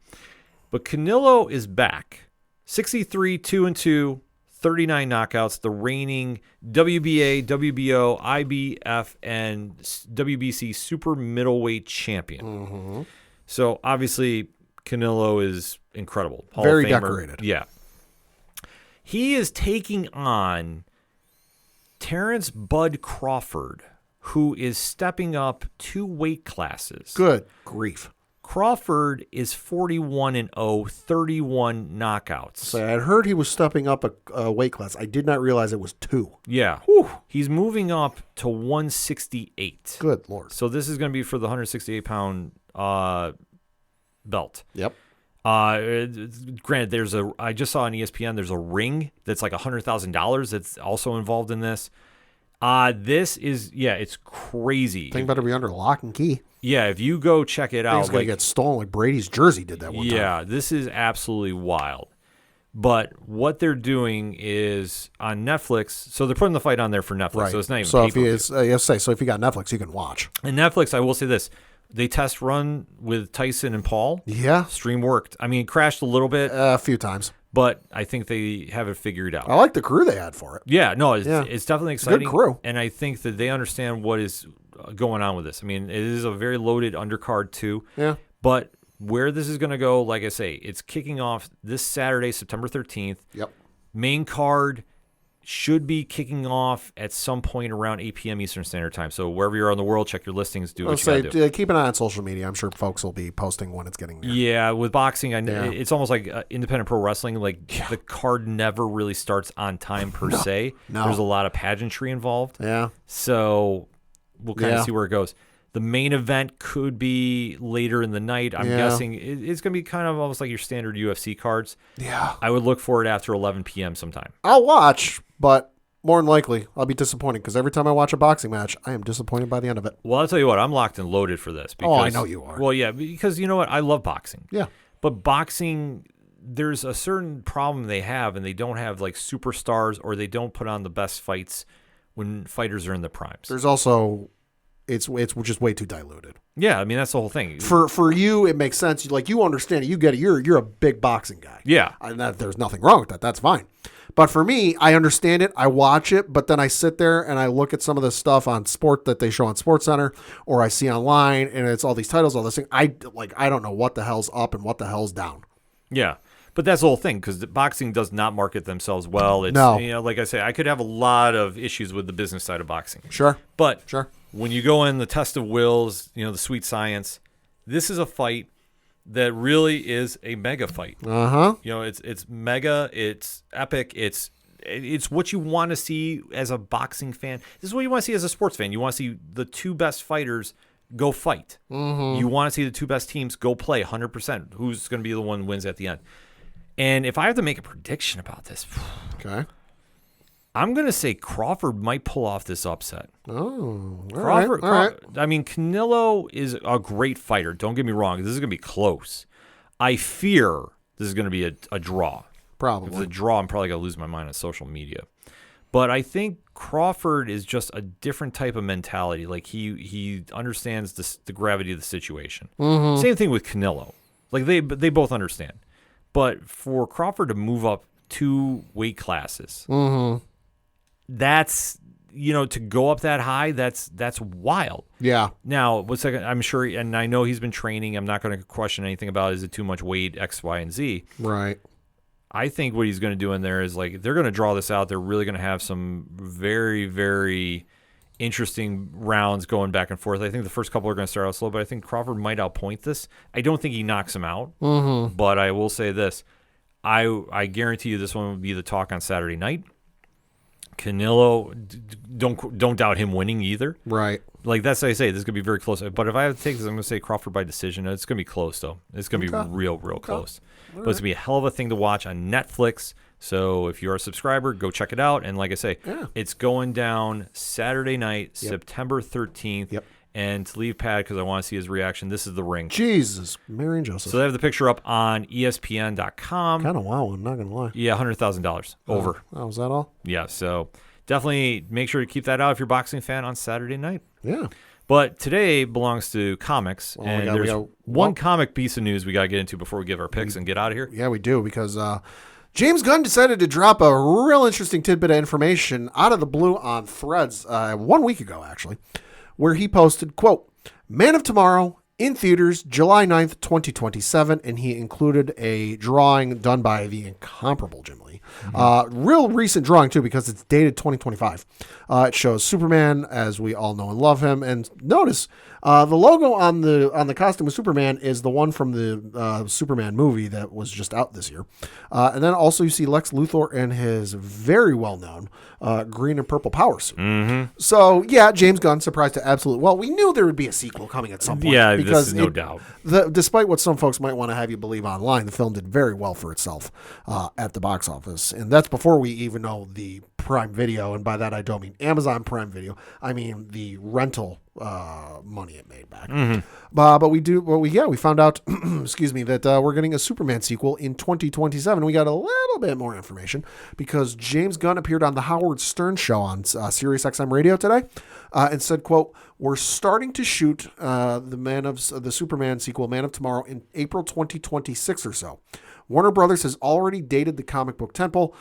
But Canelo is back. 63, 2-2, 39 knockouts, the reigning WBA, WBO, IBF, and WBC super middleweight champion. Mm-hmm. So, obviously, Canelo is incredible. Hall Very of Famer. decorated. Yeah. He is taking on Terrence Bud Crawford, who is stepping up 2 weight classes. Good grief. Crawford is 41-0, 31 knockouts. So I had heard he was stepping up a weight class. I did not realize it was 2. Yeah. Whew. He's moving up to 168. Good Lord. So this is going to be for the 168-pound belt. Yep. Granted, I just saw on ESPN, there's a ring that's like $100,000 that's also involved in this. This is, it's crazy. Thing better be under lock and key. Yeah, if you go check it out. Thing's going to get stolen like Brady's jersey did that one time. Yeah, this is absolutely wild. But what they're doing is on Netflix, so they're putting the fight on there for Netflix, Right. so it's not even so if pay-per-view. so if you got Netflix, you can watch. And Netflix, I will say this, they test run with Tyson and Paul. Yeah. Stream worked. I mean, it crashed a little bit, A few times. but I think they have it figured out. I like the crew they had for it. Yeah, no, it's definitely exciting. Good crew. And I think that they understand what is going on with this. I mean, it is a very loaded undercard too. Yeah. But where this is going to go, like I say, it's kicking off this Saturday, September 13th. Yep. Main card should be kicking off at some point around 8 p.m. Eastern Standard Time. So wherever you're on the world, check your listings, do what you got to do. Keep an eye on social media. I'm sure folks will be posting when it's getting there. Yeah, with boxing, Yeah. it's almost like independent pro wrestling. Like the card never really starts on time per se. No. There's a lot of pageantry involved. Yeah. So we'll kind of Yeah. see where it goes. The main event could be later in the night. I'm Yeah. guessing it's going to be kind of almost like your standard UFC cards. Yeah. I would look for it after 11 p.m. sometime. I'll watch, but more than likely, I'll be disappointed because every time I watch a boxing match, I am disappointed by the end of it. Well, I'll tell you what, I'm locked and loaded for this. Because, I know you are. Well, yeah, because you know what? I love boxing. Yeah. But boxing, there's a certain problem they have, and they don't have like superstars, or they don't put on the best fights when fighters are in their primes. There's also, it's just way too diluted. Yeah, I mean, that's the whole thing. For you, it makes sense. Like, you understand it. You get it. You're a big boxing guy. Yeah. And there's nothing wrong with that. That's fine. But for me, I understand it. I watch it, but then I sit there and I look at some of the stuff on sport that they show on SportsCenter, or I see online, and it's all these titles, all this thing. I don't know what the hell's up and what the hell's down. Yeah. But that's the whole thing, because boxing does not market themselves well. It's, No. Like I say, I could have a lot of issues with the business side of boxing. Sure. But Sure. when you go in the test of wills, the sweet science, this is a fight that really is a mega fight. Uh-huh. It's mega, it's epic, it's what you want to see as a boxing fan. This is what you want to see as a sports fan. You want to see the two best fighters go fight. Mm-hmm. You want to see the two best teams go play 100%. Who's going to be the one who wins at the end? And if I have to make a prediction about this, Okay. I'm going to say Crawford might pull off this upset. Oh, all Crawford, right. I mean, Canelo is a great fighter. Don't get me wrong. This is going to be close. I fear this is going to be a draw. If it's a Probably. draw, I'm probably going to lose my mind on social media. But I think Crawford is just a different type of mentality. Like he understands the gravity of the situation. Mm-hmm. Same thing with Canelo. Like they both understand. But for Crawford to move up 2 weight classes, Mm-hmm. that's, to go up that high, that's wild. Yeah. Now, I'm sure, and I know he's been training. I'm not going to question anything about is it too much weight, X, Y, and Z. Right. I think what he's going to do in there is they're going to draw this out. They're really going to have some very, very interesting rounds going back and forth. I think the first couple are going to start out slow, but I think Crawford might outpoint this. I don't think he knocks him out, but I will say this. I guarantee you this one will be the talk on Saturday night. Canelo, don't doubt him winning either. Right. Like that's what I say. This is going to be very close. But if I have to take this, I'm going to say Crawford by decision. It's going to be close, though. It's going to be real close. But it's going to be a hell of a thing to watch on Netflix. So if you're a subscriber, go check it out. And like I say, it's going down Saturday night, September 13th. Yep. And to leave Pat, because I want to see his reaction, this is the ring. Jesus, Mary and Joseph. So they have the picture up on ESPN.com. Kind of wow, I'm not going to lie. Yeah, $100,000 over. Oh, was that all? Yeah, so definitely make sure to keep that out if you're a boxing fan on Saturday night. Yeah. But today belongs to comics, Well, and there's one comic piece of news we got to get into before we give our picks and get out of here. Yeah, we do, because James Gunn decided to drop a real interesting tidbit of information out of the blue on Threads 1 week ago, actually, where he posted, quote, Man of Tomorrow in theaters July 9th, 2027, and he included a drawing done by the incomparable Jim Lee. Real recent drawing, too, because it's dated 2025. It shows Superman, as we all know and love him, and notice the logo on the costume of Superman is the one from the Superman movie that was just out this year. And then also you see Lex Luthor in his very well-known green and purple power suit. So, yeah, James Gunn surprised to absolute. Well, we knew there would be a sequel coming at some point. Yeah, because this is no doubt. Despite what some folks might want to have you believe online, the film did very well for itself at the box office. And that's before we even know the Prime Video. And by that, I don't mean Amazon Prime Video. I mean the rental money it made back. But we found out, excuse me, that we're getting a Superman sequel in 2027. We got a little bit more information because James Gunn appeared on the Howard Stern show on Sirius XM Radio today and said, quote, we're starting to shoot the Superman sequel, Man of Tomorrow, in April 2026 or so. Warner Brothers has already dated the comic book tentpole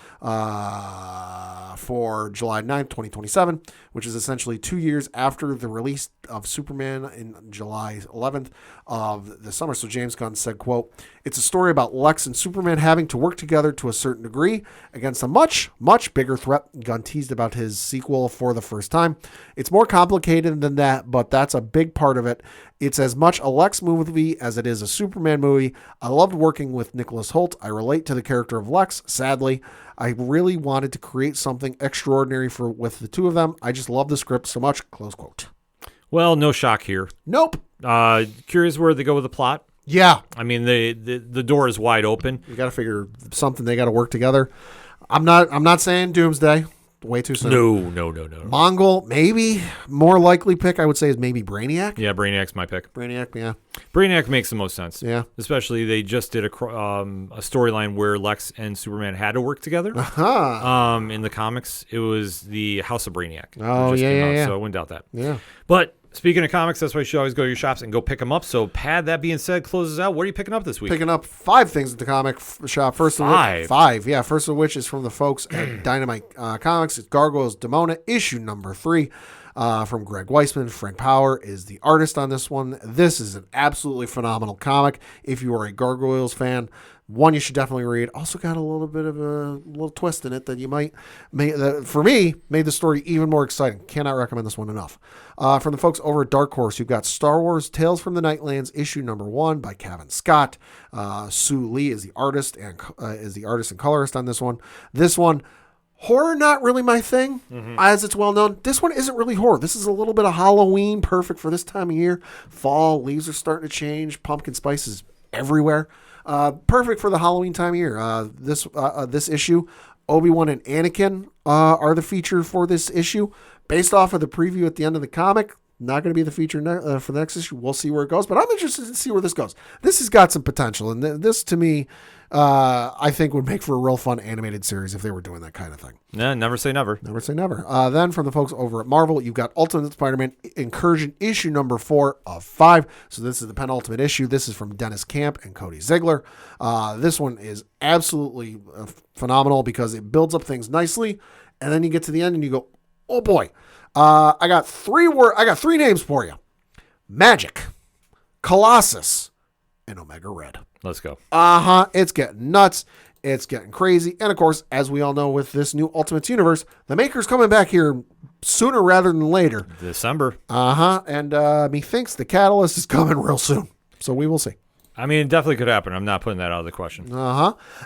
for July 9th, 2027, which is essentially 2 years after the release of Superman in July 11th of the summer. So James Gunn said, quote, it's a story about Lex and Superman having to work together to a certain degree against a much, much bigger threat. Gunn teased about his sequel for the first time. It's more complicated than that, but that's a big part of it. It's as much a Lex movie as it is a Superman movie. I loved working with Nicholas Hoult. I relate to the character of Lex, sadly. I really wanted to create something extraordinary with the two of them. I just love the script so much, close quote. Well, no shock here. Nope. Curious where they go with the plot. Yeah. I mean, the door is wide open. You got to figure something. They got to work together. I'm not saying Doomsday. Way too soon. No. Mongol, maybe. More likely pick, I would say, is maybe Brainiac. Yeah, Brainiac's my pick. Brainiac, yeah. Brainiac makes the most sense. Yeah. Especially they just did a storyline where Lex and Superman had to work together. In the comics, it was the House of Brainiac. Oh, yeah. So I wouldn't doubt that. Yeah. But speaking of comics, that's why you should always go to your shops and go pick them up. So, Pat, that being said, closes out. What are you picking up this week? Picking up 5 things at the comic shop. First of which is from the folks at Dynamite Comics. It's Gargoyles Demona, issue number 3. From Greg Weisman. Frank Power is the artist on this one. This is an absolutely phenomenal comic. If you are a Gargoyles fan, one you should definitely read. Also got a little bit of a little twist in it that for me, made the story even more exciting. Cannot recommend this one enough. From the folks over at Dark Horse, you've got Star Wars Tales from the Nightlands, issue number 1 by Kevin Scott. Sue Lee is the artist and colorist on this one. This one, horror, not really my thing, as it's well known. This one isn't really horror. This is a little bit of Halloween, perfect for this time of year. Fall, leaves are starting to change. Pumpkin spice is everywhere. Perfect for the Halloween time of year. This issue, Obi-Wan and Anakin are the feature for this issue. Based off of the preview at the end of the comic, not going to be the feature for the next issue. We'll see where it goes, but I'm interested to see where this goes. This has got some potential, and this to me I think would make for a real fun animated series if they were doing that kind of thing. Nah, never say never. Never say never. Then from the folks over at Marvel, you've got Ultimate Spider-Man Incursion issue number 4 of 5. So this is the penultimate issue. This is from Dennis Camp and Cody Ziegler. This one is absolutely phenomenal because it builds up things nicely, and then you get to the end and you go, oh boy. I got 3 names for you: Magic, Colossus, and Omega Red. Let's go. It's getting nuts. It's getting crazy. And of course, as we all know with this new Ultimates universe, the Maker's coming back here sooner rather than later. December. And methinks the Catalyst is coming real soon. So we will see. I mean, it definitely could happen. I'm not putting that out of the question.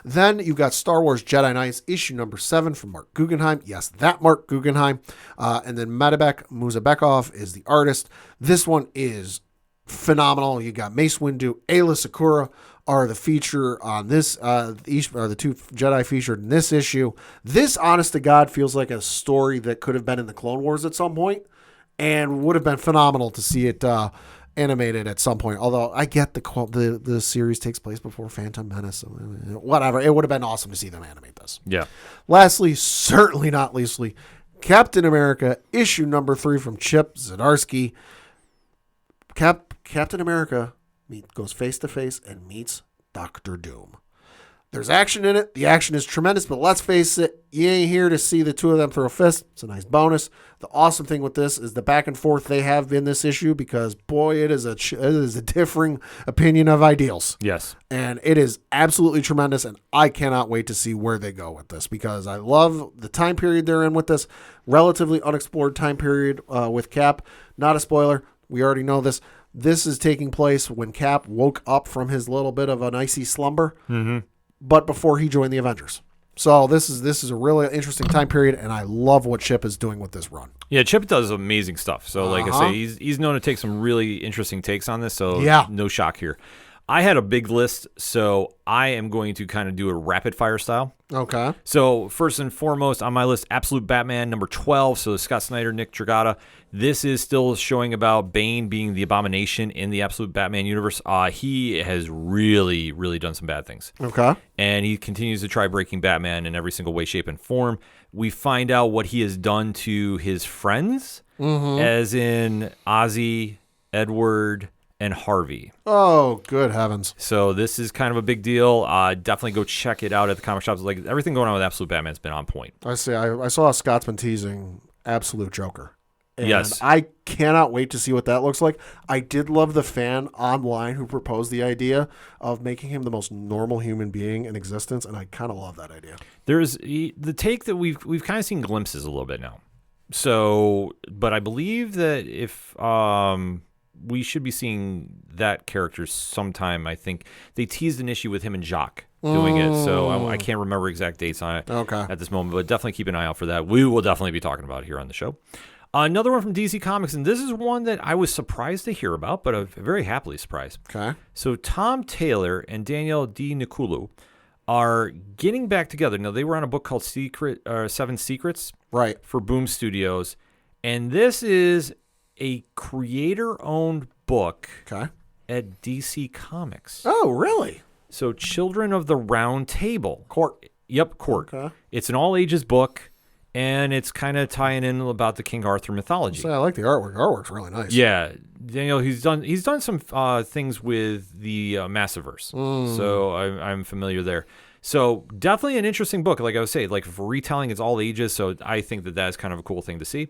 Then you've got Star Wars Jedi Knights issue number 7 from Mark Guggenheim. Yes, that Mark Guggenheim. And then Madabek Muzabekov is the artist. This one is phenomenal. You got Mace Windu, Ayla Sakura are the feature on this. Each are the 2 Jedi featured in this issue. This, honest to God, feels like a story that could have been in the Clone Wars at some point, and would have been phenomenal to see it animated at some point. Although I get the series takes place before Phantom Menace, so whatever. It would have been awesome to see them animate this. Yeah. Lastly, certainly not leastly, Captain America issue number 3 from Chip Zdarsky. Captain America goes face to face and meets Doctor Doom. There's action in it. The action is tremendous, but let's face it, you ain't here to see the 2 of them throw a fist. It's a nice bonus. The awesome thing with this is the back and forth they have in this issue, because boy, it is a differing opinion of ideals. Yes. And it is absolutely tremendous, and I cannot wait to see where they go with this, because I love the time period they're in with this relatively unexplored time period with Cap. Not a spoiler. We already know this. This is taking place when Cap woke up from his little bit of an icy slumber, but before he joined the Avengers. So this is a really interesting time period, and I love what Chip is doing with this run. Yeah, Chip does amazing stuff. So like I say, he's known to take some really interesting takes on this, so no shock here. I had a big list, so I am going to kind of do a rapid fire style. Okay. So first and foremost on my list, Absolute Batman number 12. So Scott Snyder, Nick Dragotta. This is still showing about Bane being the abomination in the Absolute Batman universe. He has really, really done some bad things. Okay. And he continues to try breaking Batman in every single way, shape, and form. We find out what he has done to his friends, as in Ozzy, Edward, and Harvey. Oh, good heavens. So this is kind of a big deal. Definitely go check it out at the comic shops. Like, everything going on with Absolute Batman's been on point. I see. I saw Scott's been teasing Absolute Joker. And yes. I cannot wait to see what that looks like. I did love the fan online who proposed the idea of making him the most normal human being in existence, and I kind of love that idea. There's the take that we've kind of seen glimpses a little bit now. So, but I believe that if we should be seeing that character sometime. I think they teased an issue with him and Jacques doing it, so I can't remember exact dates on it at this moment, but definitely keep an eye out for that. We will definitely be talking about it here on the show. Another one from DC Comics, and this is one that I was surprised to hear about, but I'm very happily surprised. Okay. So Tom Taylor and Danielle Di Nicolo are getting back together. Now, they were on a book called Seven Secrets for Boom Studios, and this is a creator-owned book at DC Comics. Oh, really? So Children of the Round Table. Court. Yep, Court. Okay. It's an all-ages book, and it's kind of tying in about the King Arthur mythology. So I like the artwork. The artwork's really nice. Yeah. Daniel, he's done some things with the Massiverse, so I'm familiar there. So definitely an interesting book. Like I was saying, like for retelling, it's all ages, so I think that is kind of a cool thing to see.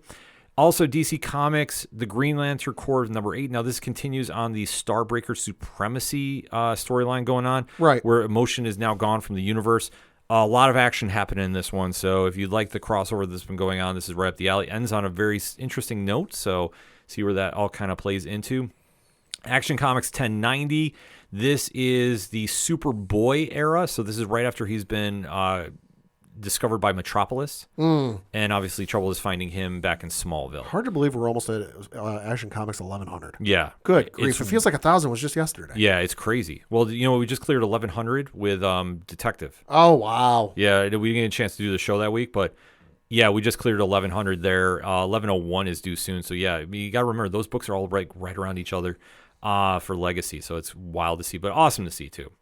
Also, DC Comics, The Green Lantern Corps number 8. Now, this continues on the Starbreaker Supremacy storyline going on, where emotion is now gone from the universe. A lot of action happening in this one, so if you like the crossover that's been going on, this is right up the alley. Ends on a very interesting note, so see where that all kind of plays into. Action Comics 1090. This is the Superboy era, so this is right after he's been discovered by Metropolis, and obviously trouble is finding him back in Smallville. Hard to believe we're almost at Action Comics 1100. Yeah. Good grief. It feels like 1,000 was just yesterday. Yeah, it's crazy. Well, we just cleared 1100 with Detective. Oh, wow. Yeah, we didn't get a chance to do the show that week, but yeah, we just cleared 1100 there. 1101 is due soon, so yeah, you got to remember, those books are all right around each other for Legacy, so it's wild to see, but awesome to see too.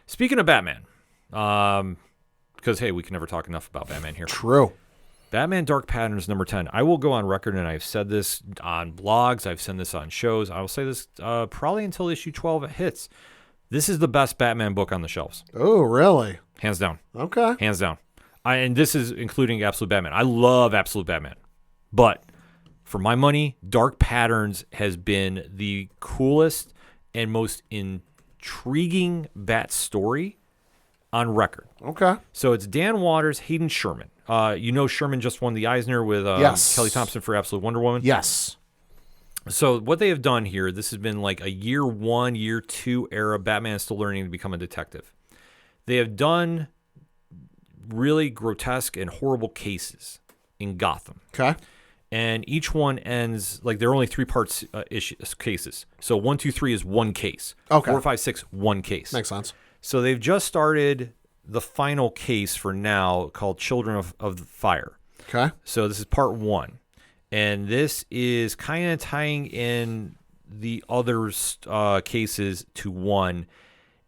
Speaking of Batman, Because, hey, we can never talk enough about Batman here. True. Batman Dark Patterns number 10. I will go on record, and I've said this on blogs. I've said this on shows. I will say this probably until issue 12 hits. This is the best Batman book on the shelves. Oh, really? Hands down. Okay. Hands down. And this is including Absolute Batman. I love Absolute Batman. But for my money, Dark Patterns has been the coolest and most intriguing Bat story on record. Okay. So it's Dan Waters, Hayden Sherman. Sherman just won the Eisner with Yes. Kelly Thompson for Absolute Wonder Woman. Yes. So what they have done here, this has been like a year 1, year 2 era. Batman is still learning to become a detective. They have done really grotesque and horrible cases in Gotham. Okay. And each one ends, like, there are only 3 parts cases. So 1, 2, 3 is one case. Okay. 4, 5, 6, one case. Makes sense. So they've just started the final case for now called Children of the Fire. Okay. So this is part 1. And this is kind of tying in the other cases to one.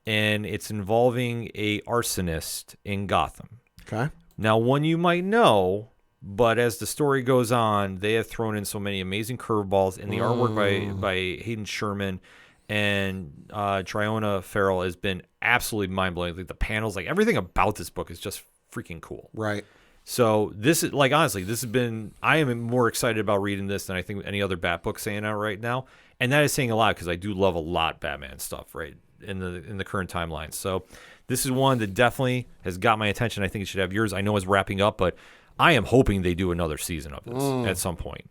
And it's involving a arsonist in Gotham. Okay. Now, one you might know, but as the story goes on, they have thrown in so many amazing curveballs. And the artwork by Hayden Sherman and Triona Farrell has been absolutely mind-blowing. Like the panels, like everything about this book is just freaking cool. Right. So this is, like, honestly, this has been, I am more excited about reading this than I think any other Bat book saying out right now. And that is saying a lot because I do love a lot Batman stuff, right, in the current timeline. So this is one that definitely has got my attention. I think it should have yours. I know it's wrapping up, but I am hoping they do another season of this at some point.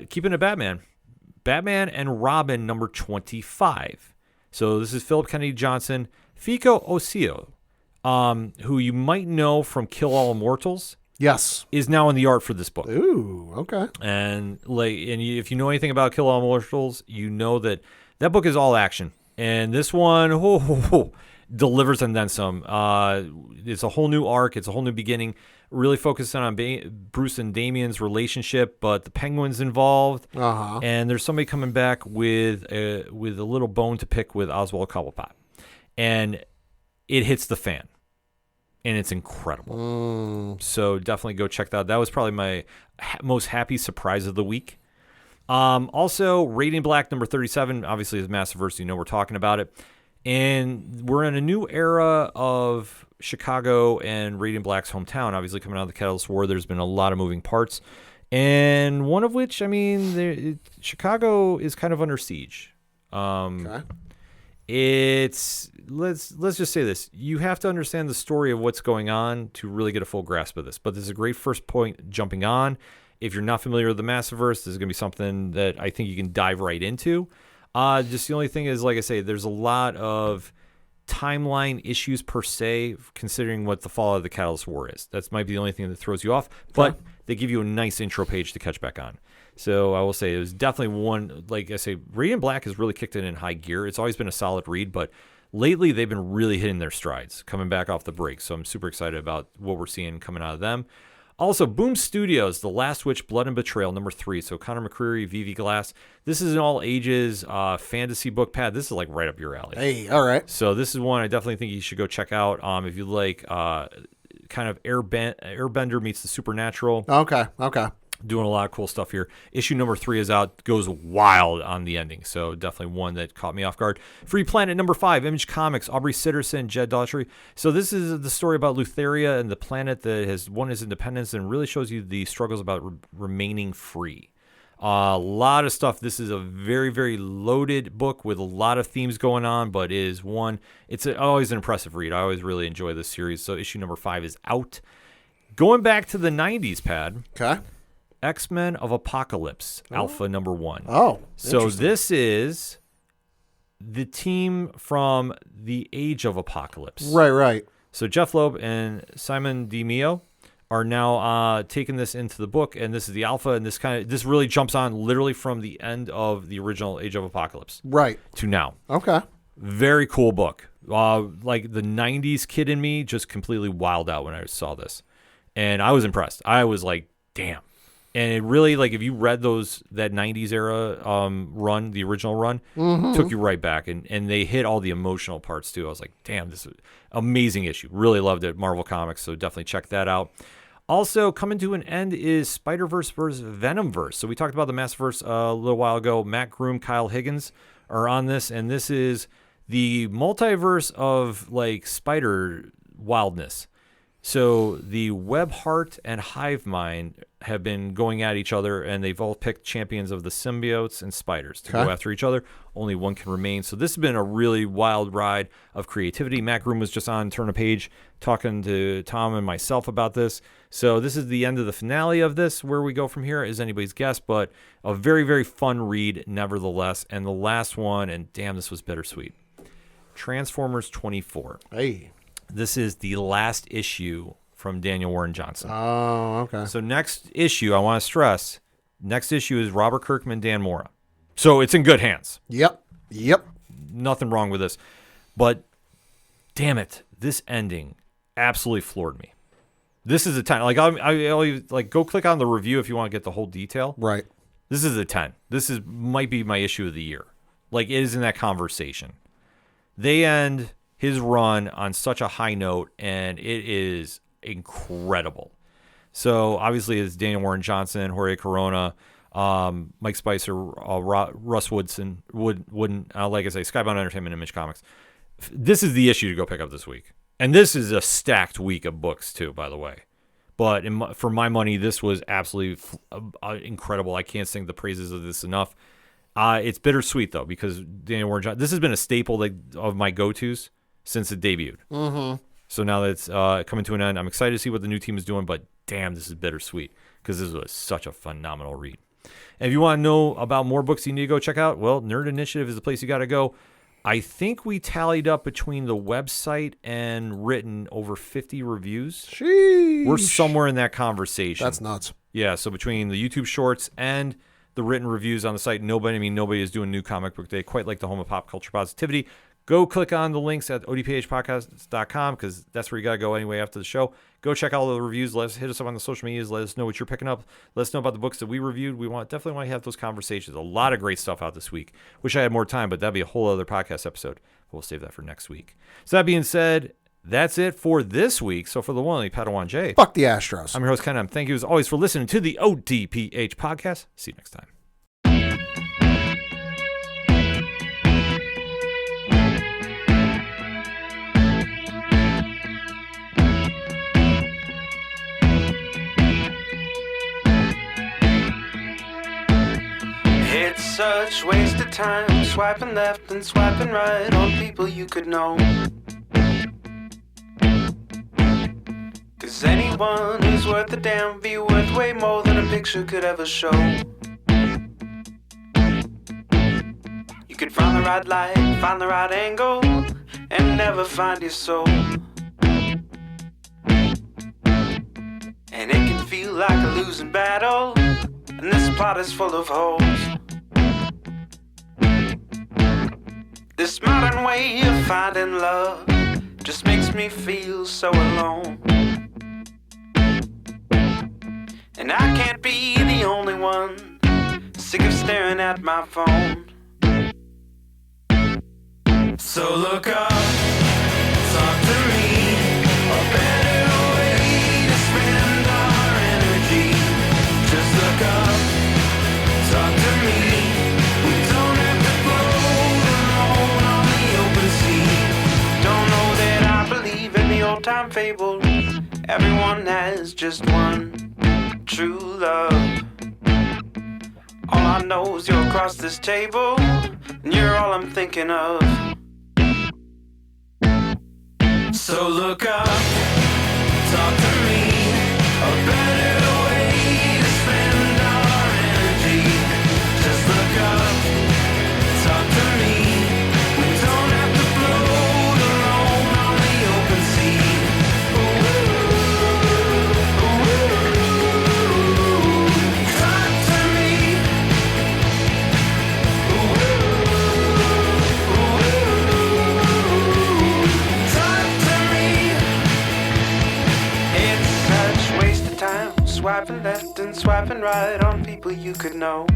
Keeping it Batman and Robin number 25. So this is Philip Kennedy Johnson, Fiko Osio, who you might know from Kill All Immortals. Yes. Is now in the art for this book. Ooh, okay. And if you know anything about Kill All Immortals, you know that book is all action. And this one delivers and then some. It's a whole new arc. It's a whole new beginning. Really focusing on Bruce and Damian's relationship, but the Penguin's involved. Uh-huh. And there's somebody coming back with a little bone to pick with Oswald Cobblepot. And it hits the fan. And it's incredible. So definitely go check that out. That was probably my most happy surprise of the week. Also, Radiant Black number 37, obviously is Massiverse. You know we're talking about it. And we're in a new era of Chicago and Radiant Black's hometown, obviously coming out of the Catalyst War. There's been a lot of moving parts. And one of which, Chicago is kind of under siege. Okay. It's let's just say this. You have to understand the story of what's going on to really get a full grasp of this. But this is a great first point jumping on. If you're not familiar with the Massiverse, this is going to be something that I think you can dive right into. Just the only thing is, like I say, there's a lot of timeline issues per se, considering what the fallout of the Catalyst War is. That might be the only thing that throws you off. But they give you a nice intro page to catch back on. So I will say it was definitely one, like I say, Radiant Black has really kicked it in high gear. It's always been a solid read, but lately they've been really hitting their strides, coming back off the break. So I'm super excited about what we're seeing coming out of them. Also, Boom Studios, The Last Witch, Blood and Betrayal, number 3. So Conor McCreary, Vivi Glass. This is an all ages fantasy book pad. This is like right up your alley. Hey, all right. So this is one I definitely think you should go check out. If you like kind of Airbender meets the supernatural. Okay. Doing a lot of cool stuff here. Issue number 3 is out, goes wild on the ending. So definitely one that caught me off guard. Free Planet number 5, Image Comics, Aubrey Sitterson, Jed Daughtry. So this is the story about Lutheria and the planet that has won its independence and really shows you the struggles about remaining free. A lot of stuff. This is a very, very loaded book with a lot of themes going on, but it's always an impressive read. I always really enjoy this series. So issue number 5 is out. Going back to the 90s, Pad. Okay. X-Men of Apocalypse, Alpha number 1. Oh, so this is the team from the Age of Apocalypse. Right. So Jeff Loeb and Simon DiMeo are now taking this into the book, and this is the Alpha, and this really jumps on literally from the end of the original Age of Apocalypse to now. Okay. Very cool book. Like the 90s kid in me just completely wilded out when I saw this, and I was impressed. I was like, damn. And it really, like, if you read that 90s era run, the original run, took you right back. And they hit all the emotional parts, too. I was like, damn, this is an amazing issue. Really loved it. Marvel Comics, so definitely check that out. Also, coming to an end is Spider-Verse versus Venomverse. So we talked about the Massiverse a little while ago. Matt Groom, Kyle Higgins are on this, and this is the multiverse of, like, spider wildness. So the Web Heart and Hive Mind have been going at each other, and they've all picked champions of the symbiotes and spiders to go after each other. Only one can remain. So this has been a really wild ride of creativity. Matt Groom was just on Turn a Page talking to Tom and myself about this. So this is the end of the finale of this. Where we go from here is anybody's guess, but a very, very fun read nevertheless. And the last one, and damn, this was bittersweet. Transformers 24. Hey. This is the last issue from Daniel Warren Johnson. Oh, okay. So next issue, I want to stress, next issue is Robert Kirkman, Dan Mora. So it's in good hands. Yep. Nothing wrong with this. But damn it, this ending absolutely floored me. This is a 10. Like I always, like, go click on the review if you want to get the whole detail. Right. This is a 10. This might be my issue of the year. Like, it is in that conversation. They end his run on such a high note, and it is incredible. So obviously it's Daniel Warren Johnson, Jorge Corona, Mike Spicer, Russ Wooden, like I say, Skybound Entertainment, Image Comics. This is the issue to go pick up this week. And this is a stacked week of books too, by the way. But for my money, this was absolutely incredible. I can't sing the praises of this enough. It's bittersweet though, because Daniel Warren Johnson, this has been a staple of my go-tos since it debuted. Mm-hmm. So now that it's coming to an end, I'm excited to see what the new team is doing, but damn, this is bittersweet because this was such a phenomenal read. And if you want to know about more books you need to go check out, well, Nerd Initiative is the place you got to go. I think we tallied up between the website and written over 50 reviews. Sheesh. We're somewhere in that conversation. That's nuts. Yeah, so between the YouTube shorts and the written reviews on the site, nobody is doing New Comic Book Day, quite like the home of pop culture positivity. Go click on the links at odphpodcast.com because that's where you got to go anyway after the show. Go check out all the reviews. Hit us up on the social medias. Let us know what you're picking up. Let us know about the books that we reviewed. We definitely want to have those conversations. A lot of great stuff out this week. Wish I had more time, but that'd be a whole other podcast episode. We'll save that for next week. So that being said, that's it for this week. So for the one only Padawan J. Fuck the Astros. I'm your host, Ken. Thank you as always for listening to the ODPH podcast. See you next time. It's such waste of time, swiping left and swiping right on people you could know. 'Cause anyone who's worth a damn be worth way more than a picture could ever show. You could find the right light, find the right angle, and never find your soul. And it can feel like a losing battle, and this plot is full of holes. This modern way of finding love just makes me feel so alone. And I can't be the only one sick of staring at my phone. So look up, talk to me, a better way to spend our energy. Just look up, talk to me. We don't have to float alone on the open sea. Don't know that I believe in the old time fable. Everyone has just one true love. All I know is you're across this table, and you're all I'm thinking of. So look up, talk to me, a better way to spend our energy. Just look up, talk to me. We don't have to float alone on the open sea. Talk to me. Talk to me. swiping left and swiping right on people you could know.